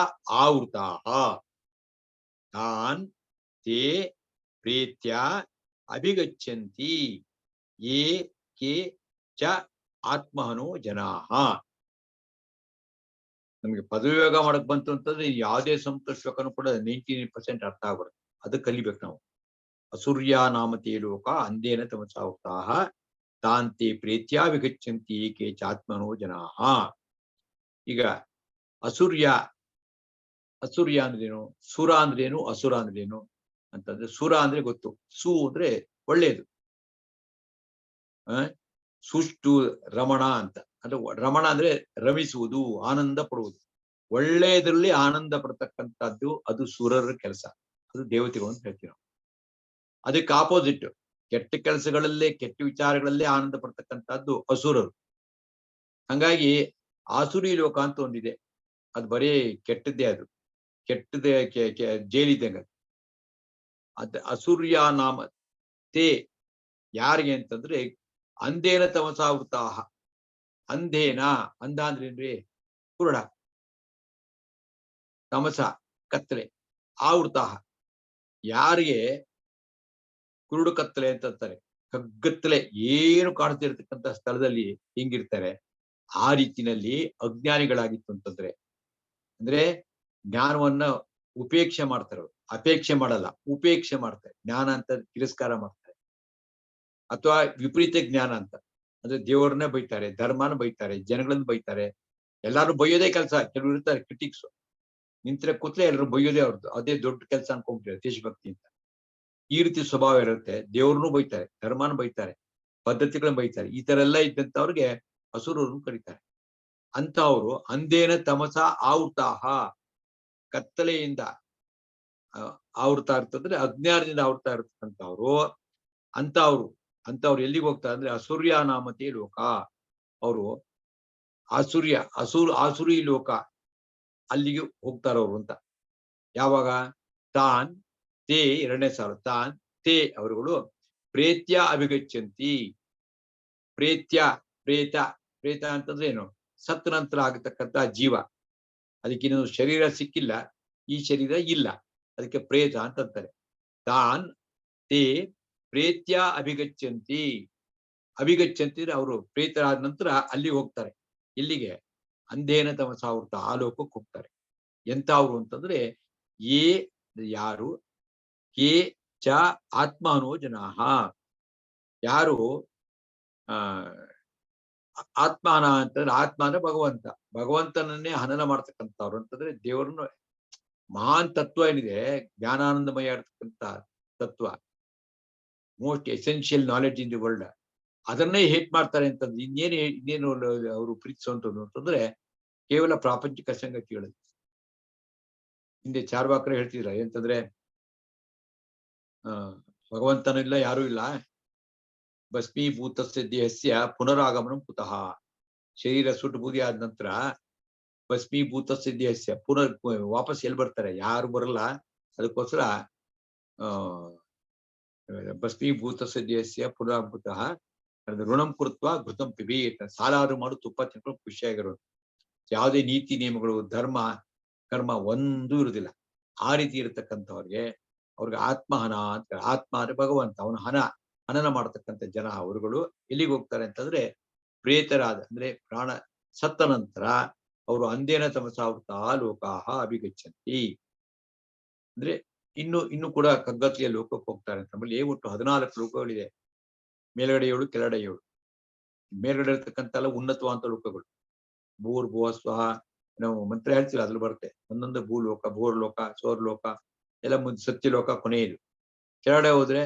ಆವೃತಾ. ತಾನ್ ತೇ ಪ್ರೇತ್ಯ ಅಭಿಗಚ್ಚಂತಿ ಯೇ ಕೆ ಚ ಆತ್ಮಹನೋ ಜನಾಃ. ನಮ್ಗೆ ಪದವಿಭಾಗ ಮಾಡಕ್ ಬಂತು ಅಂತಂದ್ರೆ ಯಾವುದೇ ಸಂಸ್ಕೃತ ಶ್ಲೋಕನೂ ಕೂಡ 99% ಅರ್ಥ ಆಗ್ಬಾರ್ದು. ಅದು ಕಲಿಬೇಕು ನಾವು. ಅಸುರ್ಯ ನಾಮತೆ ಲೋಕ ಅಂಧೇನ ತಮಸಾವೃತಾ ತಾಂತೆ ಪ್ರೇತ್ಯಾಭಿಗಚ್ಚಂತಿ ಏಕೆ ಚಾತ್ಮನೋ ಜನಾಃ. ಈಗ ಅಸುರ್ಯ ಅಂದ್ರೇನು, ಸುರ ಅಂದ್ರೇನು, ಅಸುರ ಅಂದ್ರೇನು ಅಂತಂದ್ರೆ, ಸುರ ಅಂದ್ರೆ ಗೊತ್ತು, ಸು ಅಂದ್ರೆ ಒಳ್ಳೇದು, ಸುಷ್ಟು ರಮಣ ಅಂತ. ಅಂದ್ರೆ ರಮಣ ಅಂದ್ರೆ ರಮಿಸುವುದು, ಆನಂದ ಪಡುವುದು. ಒಳ್ಳೆಯದ್ರಲ್ಲಿ ಆನಂದ ಪಡ್ತಕ್ಕಂಥದ್ದು ಅದು ಸುರರ ಕೆಲಸ, ಅದು ದೇವತೆಗಳು ಅಂತ ಹೇಳ್ತೀವಿ ನಾವು. ಅದಕ್ಕೆ ಆಪೋಸಿಟ್, ಕೆಟ್ಟ ಕೆಲಸಗಳಲ್ಲೇ, ಕೆಟ್ಟ ವಿಚಾರಗಳಲ್ಲೇ ಆನಂದ ಪಡ್ತಕ್ಕಂಥದ್ದು ಅಸುರರು. ಹಂಗಾಗಿ ಆಸುರಿ ಲೋಕ ಅಂತ ಒಂದಿದೆ, ಅದು ಬರೀ ಕೆಟ್ಟದ್ದೇ, ಅದು ಕೆಟ್ಟದೇ, ಜೈಲಿದ್ದಂಗ. ಅದ್ ಅಸುರ್ಯ ನಾಮ ತೇ ಯಾರಿಗೆ ಅಂತಂದ್ರೆ ಅಂಧೇನ ತಮಸಾವೃತಾ. ಅಂಧೇನ, ಅಂಧ ಅಂದ್ರೇನ್ರಿ, ಕುರುಡ, ತಮಸ ಕತ್ತಲೆ, ಆವೃತ ಯಾರಿಗೆ ಕುರುಡು ಕತ್ತಲೆ ಅಂತಾರೆ, ಕಗ್ಗತ್ತಲೆ ಏನು ಕಾಣ್ತಿರ್ತಕ್ಕಂಥ ಸ್ಥಳದಲ್ಲಿ ಹಿಂಗಿರ್ತಾರೆ, ಆ ರೀತಿನಲ್ಲಿ ಅಜ್ಞಾನಿಗಳಾಗಿತ್ತು ಅಂತಂದ್ರೆ, ಅಂದ್ರೆ ಜ್ಞಾನವನ್ನ ಉಪೇಕ್ಷೆ ಮಾಡ್ತಾರೆ, ಅಪೇಕ್ಷೆ ಮಾಡಲ್ಲ, ಉಪೇಕ್ಷೆ ಮಾಡ್ತಾರೆ. ಜ್ಞಾನ ಅಂತ ತಿರಸ್ಕಾರ ಮಾಡ್ತಾರೆ, ಅಥವಾ ವಿಪರೀತ ಜ್ಞಾನ ಅಂತ ಅಂದ್ರೆ ದೇವರನ್ನ ಬೈತಾರೆ, ಧರ್ಮನ ಬೈತಾರೆ, ಜನಗಳನ್ನ ಬೈತಾರೆ. ಎಲ್ಲಾರು ಬೈಯೋದೇ ಕೆಲಸ. ಕೆಲವರು ಇರ್ತಾರೆ ಕ್ರಿಟಿಕ್ಸ್, ನಿಂತ್ರೆ ಕೂತ್ಲೆ ಎಲ್ಲರೂ ಬೈಯೋದೇ ಅವ್ರದ್ದು, ಅದೇ ದೊಡ್ಡ ಕೆಲಸ ಅನ್ಕೊಂಡ್ಬಿಟ್ಟಿದ್ದಾರೆ ದೇಶಭಕ್ತಿ ಅಂತ. ಈ ರೀತಿ ಸ್ವಭಾವ ಇರುತ್ತೆ. ದೇವ್ರನ್ನೂ ಬೈತಾರೆ, ಧರ್ಮನ ಬೈತಾರೆ, ಪದ್ಧತಿಗಳನ್ನ ಬೈತಾರೆ. ಈ ತರ ಎಲ್ಲ ಇದ್ದಂತವ್ರಿಗೆ ಅಸುರರು ಕರೀತಾರೆ. ಅಂತ ಅವರು ಅಂದೇನ ತಮಸ ಆವೃತಾಹ, ಕತ್ತಲೆಯಿಂದ ಆವೃತ ಇರ್ತಂದ್ರೆ ಅಜ್ಞಾನದಿಂದ ಆವೃತ ಇರ್ತಕ್ಕಂಥವ್ರು ಅಂತವ್ರು ಎಲ್ಲಿಗೆ ಹೋಗ್ತಾರೆ ಅಂದ್ರೆ ಅಸೂರ್ಯ ನಾಮತಿ ಲೋಕ. ಅವರು ಆಸುರಿ ಲೋಕ ಅಲ್ಲಿಗೆ ಹೋಗ್ತಾರವ್ರು ಅಂತ. ಯಾವಾಗ? ತಾನ್ ತೇ 2ನೇ ಸಾಲು, ತಾನ್ ತೇ ಅವರುಗಳು ಪ್ರೇತ್ಯ ಅಭಿಗಚ್ಚಂತಿ. ಪ್ರೇತ ಅಂತಂದ್ರೆ ಏನು? ಸತ್ತ ನಂತರ ಆಗತಕ್ಕಂತ ಜೀವ. ಅದಕ್ಕೆ ಇನ್ನೊಂದು ಶರೀರ ಸಿಕ್ಕಿಲ್ಲ, ಈ ಶರೀರ ಇಲ್ಲ, ಅದಕ್ಕೆ ಪ್ರೇತ ಅಂತಂತಾರೆ. ತಾನ್ ತೇ ಪ್ರೇತ್ಯ ಅಭಿಗಚ್ಚಂತಿ. ಅಭಿಗಚ್ಚಂತಿ ಅವರು ಪ್ರೇತರಾದ ನಂತರ ಅಲ್ಲಿ ಹೋಗ್ತಾರೆ. ಇಲ್ಲಿಗೆ ಅಂಧೇನ ತಮಸಾವೃತ ಆ ಲೋಕಕ್ಕೆ ಹೋಗ್ತಾರೆ. ಎಂತಾವ್ರು ಅಂತಂದ್ರೆ ಯಾರು ಕೇ ಚ ಆತ್ಮಾನೋ ಜನಾಹ, ಯಾರು ಆತ್ಮಾನ ಅಂತಂದ್ರೆ ಆತ್ಮ ಅಂದ್ರೆ ಭಗವಂತನನ್ನೇ ಹನನ ಮಾಡ್ತಕ್ಕಂಥವ್ರು ಅಂತಂದ್ರೆ ದೇವರನ್ನು ಮಹಾನ್ ತತ್ವ ಏನಿದೆ, ಜ್ಞಾನಾನಂದಮಯ ಇರ್ತಕ್ಕಂಥ ತತ್ವ, most essential knowledge in the world, ಅದನ್ನೇ ಹೇಟ್ ಮಾಡ್ತಾರೆ ಅಂತಂದ್ರೆ ಇನ್ನೇನು ಅವರು ಪ್ರೀತಿಸುವಂಥದ್ದು ಅಂತಂದ್ರೆ ಕೇವಲ ಪ್ರಾಪಂಚಿಕ ಸಂಗತಿಗಳು. ಹಿಂದೆ ಚಾರ್ವಾಕರು ಹೇಳ್ತಿದ್ರ ಎಂತಂದ್ರೆ ಭಗವಂತನಿಲ್ಲ, ಯಾರೂ ಇಲ್ಲ, ಭಸ್ಮೀಭೂತಸ್ಯ ದೇಹಸ್ಯ ಪುನರಾಗಮನಂ ಕುತಃ. ಶರೀರ ಸುಟ್ಟು ಬೂದಿ ಆದ ನಂತರ ಭಸ್ಮೀಭೂತಸ್ಯ ದೇಹಸ್ಯ ವಾಪಸ್ ಎಲ್ಲಿ ಬರ್ತಾರೆ? ಯಾರು ಬರಲ್ಲ. ಅದಕ್ಕೋಸ್ಕರ ಭಸ್ಮೀಭೂತಸ್ಯ ದೇಹಸ್ಯ ಪುನರಾಗಮನಂ ಋಣಂ ಕೃತ್ವ ಘೃತಂ ಪಿಬೀತ್. ಸಾಲಾದ್ರು ಮಾಡು, ತುಪ್ಪ ತಿನ್ಕೊಂಡು ಖುಷಿಯಾಗಿರೋದು. ಯಾವುದೇ ನೀತಿ ನಿಯಮಗಳು, ಧರ್ಮ ಕರ್ಮ ಒಂದೂ ಇರುವುದಿಲ್ಲ. ಆ ರೀತಿ ಇರತಕ್ಕಂಥವ್ರಿಗೆ ಅವ್ರಿಗೆ ಆತ್ಮಹನ ಅಂತ. ಆತ್ಮ ಅಂದ್ರೆ ಭಗವಂತ, ಅವನ ಹನನ ಮಾಡತಕ್ಕಂಥ ಜನ ಅವರುಗಳು ಎಲ್ಲಿಗೆ ಹೋಗ್ತಾರೆ ಅಂತಂದ್ರೆ ಪ್ರೇತರಾದ ಅಂದ್ರೆ ಪ್ರಾಣ ಸತ್ತ ನಂತರ ಅವರು ಅಂದೇನ ತಮಸಾವೃತ ಲೋಕಾಹ ಅಭಿಗಚ್ಚಂತಿ. ಅಂದ್ರೆ ಇನ್ನು ಕೂಡ ಕಗ್ಗತ್ಲಿಯ ಲೋಕಕ್ಕೆ ಹೋಗ್ತಾರೆ ಅಂತ. ನಮ್ಮಲ್ಲಿ ಒಟ್ಟು 14 ಲೋಕಗಳಿದೆ. ಮೇಲ್ಗಡೆ 7, ಕೆಳಗಡೆ 7. ಮೇಲ್ಗಡೆ ಇರ್ತಕ್ಕಂಥ ಎಲ್ಲ ಉನ್ನತವಾದಂತ ಲೋಕಗಳು. ಭೂರ್ ಭುವ ಸ್ವಹ ನಾವು ಮಂತ್ರ ಹೇಳ್ತೀವಿ, ಅದ್ರಲ್ಲಿ ಬರುತ್ತೆ. ಒಂದೊಂದು ಭೂಲೋಕ, ಭೂರ್ಲೋಕ, ಸೋರ್ಲೋಕ ಎಲ್ಲ ಮುಂದೆ ಸತ್ಯಲೋಕ ಕೊನೆಯದು. ಕೆಳಗಡೆ ಹೋದ್ರೆ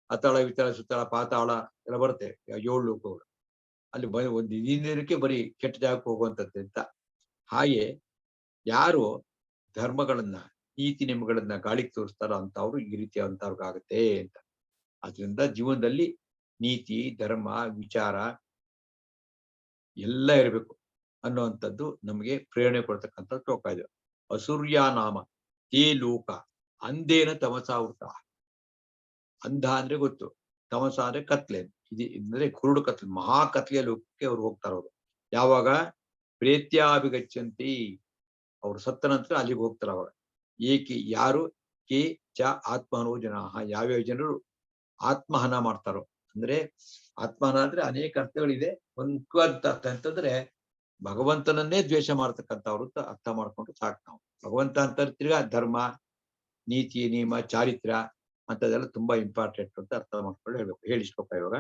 ಅತಳ ವಿತಳ ಸುತ್ತಳ ಪಾತಾಳ ಎಲ್ಲ ಬರುತ್ತೆ, 7 ಲೋಕಗಳು. ಅಲ್ಲಿ ಒಂದು ದಿನಕ್ಕೆ ಬರೀ ಕೆಟ್ಟ ಜಾಗಕ್ಕೆ ಹೋಗುವಂಥದ್ದು ಅಂತ. ಹಾಗೆ ಯಾರು ಧರ್ಮಗಳನ್ನ, ನೀತಿ ನಿಯಮಗಳನ್ನ ಗಾಳಿಗೆ ತೋರಿಸ್ತಾರೋ ಅಂತವ್ರು ಈ ರೀತಿಯಾದಂತವ್ರಿಗಾಗತ್ತೆ ಅಂತ. ಆದ್ರಿಂದ ಜೀವನದಲ್ಲಿ ನೀತಿ, ಧರ್ಮ, ವಿಚಾರ ಎಲ್ಲ ಇರಬೇಕು ಅನ್ನುವಂಥದ್ದು ನಮಗೆ ಪ್ರೇರಣೆ ಕೊಡ್ತಕ್ಕಂಥ ಶ್ಲೋಕ ಇದು. ಅಸೂರ್ಯ ನಾಮ ತೇ ಲೋಕ ಅಂಧೇನ ತಮಸಾವೃತ. ಅಂಧ ಅಂದ್ರೆ ಗೊತ್ತು, ತಮಸ ಅಂದ್ರೆ ಕತ್ಲೆ. ಅಂದ್ರೆ ಕುರುಡು ಕತ್ಲೆ, ಮಹಾ ಕತ್ಲೆಯ ಲೋಕಕ್ಕೆ ಅವ್ರು ಹೋಗ್ತಾರವ್ರು. ಯಾವಾಗ? ಪ್ರೇತ್ಯಾಭಿಗಚ್ಚಂತಿ, ಅವ್ರು ಸತ್ತ ನಂತರ ಅಲ್ಲಿಗೆ ಹೋಗ್ತಾರ. ಅವಾಗ ಯಾರು ಕೇ ಚ ಆತ್ಮನೋ ಜನಾಹ, ಯಾವ್ಯಾವ ಜನರು ಆತ್ಮಹನ ಮಾಡ್ತಾರೋ. ಅಂದ್ರೆ ಆತ್ಮಹನ ಅಂದ್ರೆ ಅನೇಕ ಅರ್ಥಗಳಿದೆ. ಒಂದು ಮುಖ್ಯವಾದ ಅರ್ಥ ಅಂತಂದ್ರೆ ಭಗವಂತನನ್ನೇ ದ್ವೇಷ ಮಾಡ್ತಕ್ಕಂಥವ್ರು ಅಂತ ಅರ್ಥ ಮಾಡ್ಕೊಂಡು ಸಾಕು ನಾವು. ಭಗವಂತ ಅಂತ ತಿರ್ಗಾ ಧರ್ಮ, ನೀತಿ, ನಿಯಮ, ಚಾರಿತ್ರ್ಯ ಅಂತದೆಲ್ಲ ತುಂಬಾ ಇಂಪಾರ್ಟೆಂಟ್ ಅಂತ ಅರ್ಥ ಮಾಡ್ಕೊಂಡು ಹೇಳ್ಬೇಕು. ಹೇಳಿಸ್ಕೊಪ್ಪ ಇವಾಗ.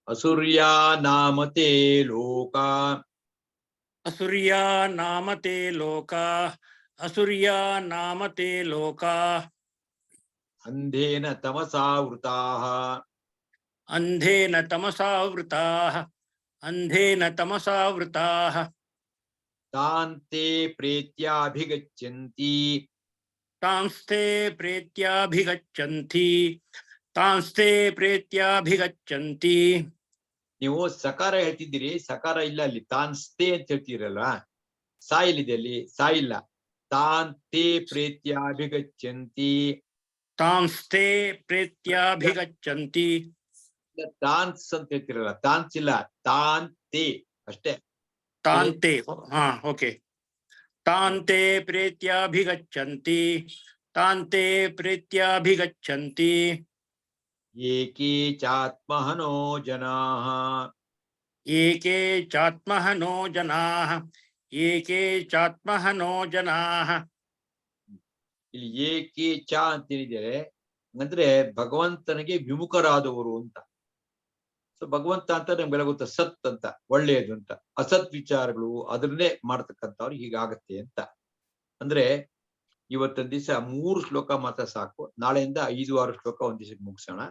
ಅಸೂರ್ಯ ನಾಮತೆ ಲೋಕ, ಅಸುರ್ಯ ನಾಮತೆ ಲೋಕ, ಅಸುರ್ಯ ನಾಮತೆ ಲೋಕ, ಅಂಧೇನ ತಮಸಾವೃತಾಃ, ಅಂಧೇನ ತಮಸಾವೃತಾಃ, ಅಂಧೇನ ತಮಸಾವೃತಾಃ, ತಾಂತೆ ಪ್ರೇತ್ಯಾಭಿಗಚ್ಚಂತಿ, ತಾಂಸ್ತೆ ಪ್ರೇತ್ಯಾಭಿಗಚ್ಚಂತಿ, ತಾಂಸ್ತೆ ಪ್ರೇತ್ಯಾಭಿಗಚ್ಚಂತಿ. ನೀವು ಸಕಾರ ಹೇಳ್ತಿದ್ದೀರಿ, ಸಕಾರ ಇಲ್ಲ ಅಲ್ಲಿ. ತಾನ್ಸ್ತೆ ಅಂತ ಹೇಳ್ತೀರಲ್ಲ, ಸಾ ಇಲ್ಲಿದೆ, ಅಲ್ಲಿ ಸಾ ಇಲ್ಲ. ತಾಂತೆ ಪ್ರೇತ್ಯಾಭಿಗಚ್ಚಂತಿ, ತಾಂಸ್ತೆ ಪ್ರೇತ್ಯಾಭಿಗಚ್ಚಂತಿ. ತಾನ್ಸ್ ಅಂತ ಹೇಳ್ತಿರಲ್ಲ, ತಾನ್ಸ್ ಇಲ್ಲ, ತಾಂತೆ ಅಷ್ಟೇ. ತಾಂತೆ, ಹಾ ಓಕೆ. ತಾಂತೆ ಪ್ರೇತ್ಯಾಭಿಗಚ್ಚಂತಿ, ತಾಂತೆ ಪ್ರೇತ್ಯಾಭಿಗಚ್ಚಂತಿ. ಏಕೇ ಚಾತ್ಮಹನೋ ಜನಾಃ, ಏಕೆ ಚಾತ್ಮಹನೋ ಜನಾಃ, ಏಕೆ ಚಾತ್ಮಹನೋ ಜನಾಃ. ಇಲ್ಲಿ ಏಕೆ ಚ ಅಂತೇನಿದೆ ಅಂದ್ರೆ ಭಗವಂತನಿಗೆ ವಿಮುಖರಾದವರು ಅಂತ. ಸೊ ಭಗವಂತ ಅಂತ ನಮ್ಗೆಲ್ಲ ಗೊತ್ತ ಸತ್ ಅಂತ ಒಳ್ಳೆಯದು ಅಂತ, ಅಸತ್ ವಿಚಾರಗಳು ಅದನ್ನೇ ಮಾಡ್ತಕ್ಕಂಥವ್ರು ಹೀಗಾಗತ್ತೆ ಅಂತ. ಅಂದ್ರೆ ಇವತ್ತಿನ ದಿವಸ 3 ಶ್ಲೋಕ ಮಾತ್ರ ಸಾಕು, ನಾಳೆಯಿಂದ 5-6 ಶ್ಲೋಕ ಒಂದ್ ದಿವಸಕ್ಕೆ ಮುಗಿಸೋಣ.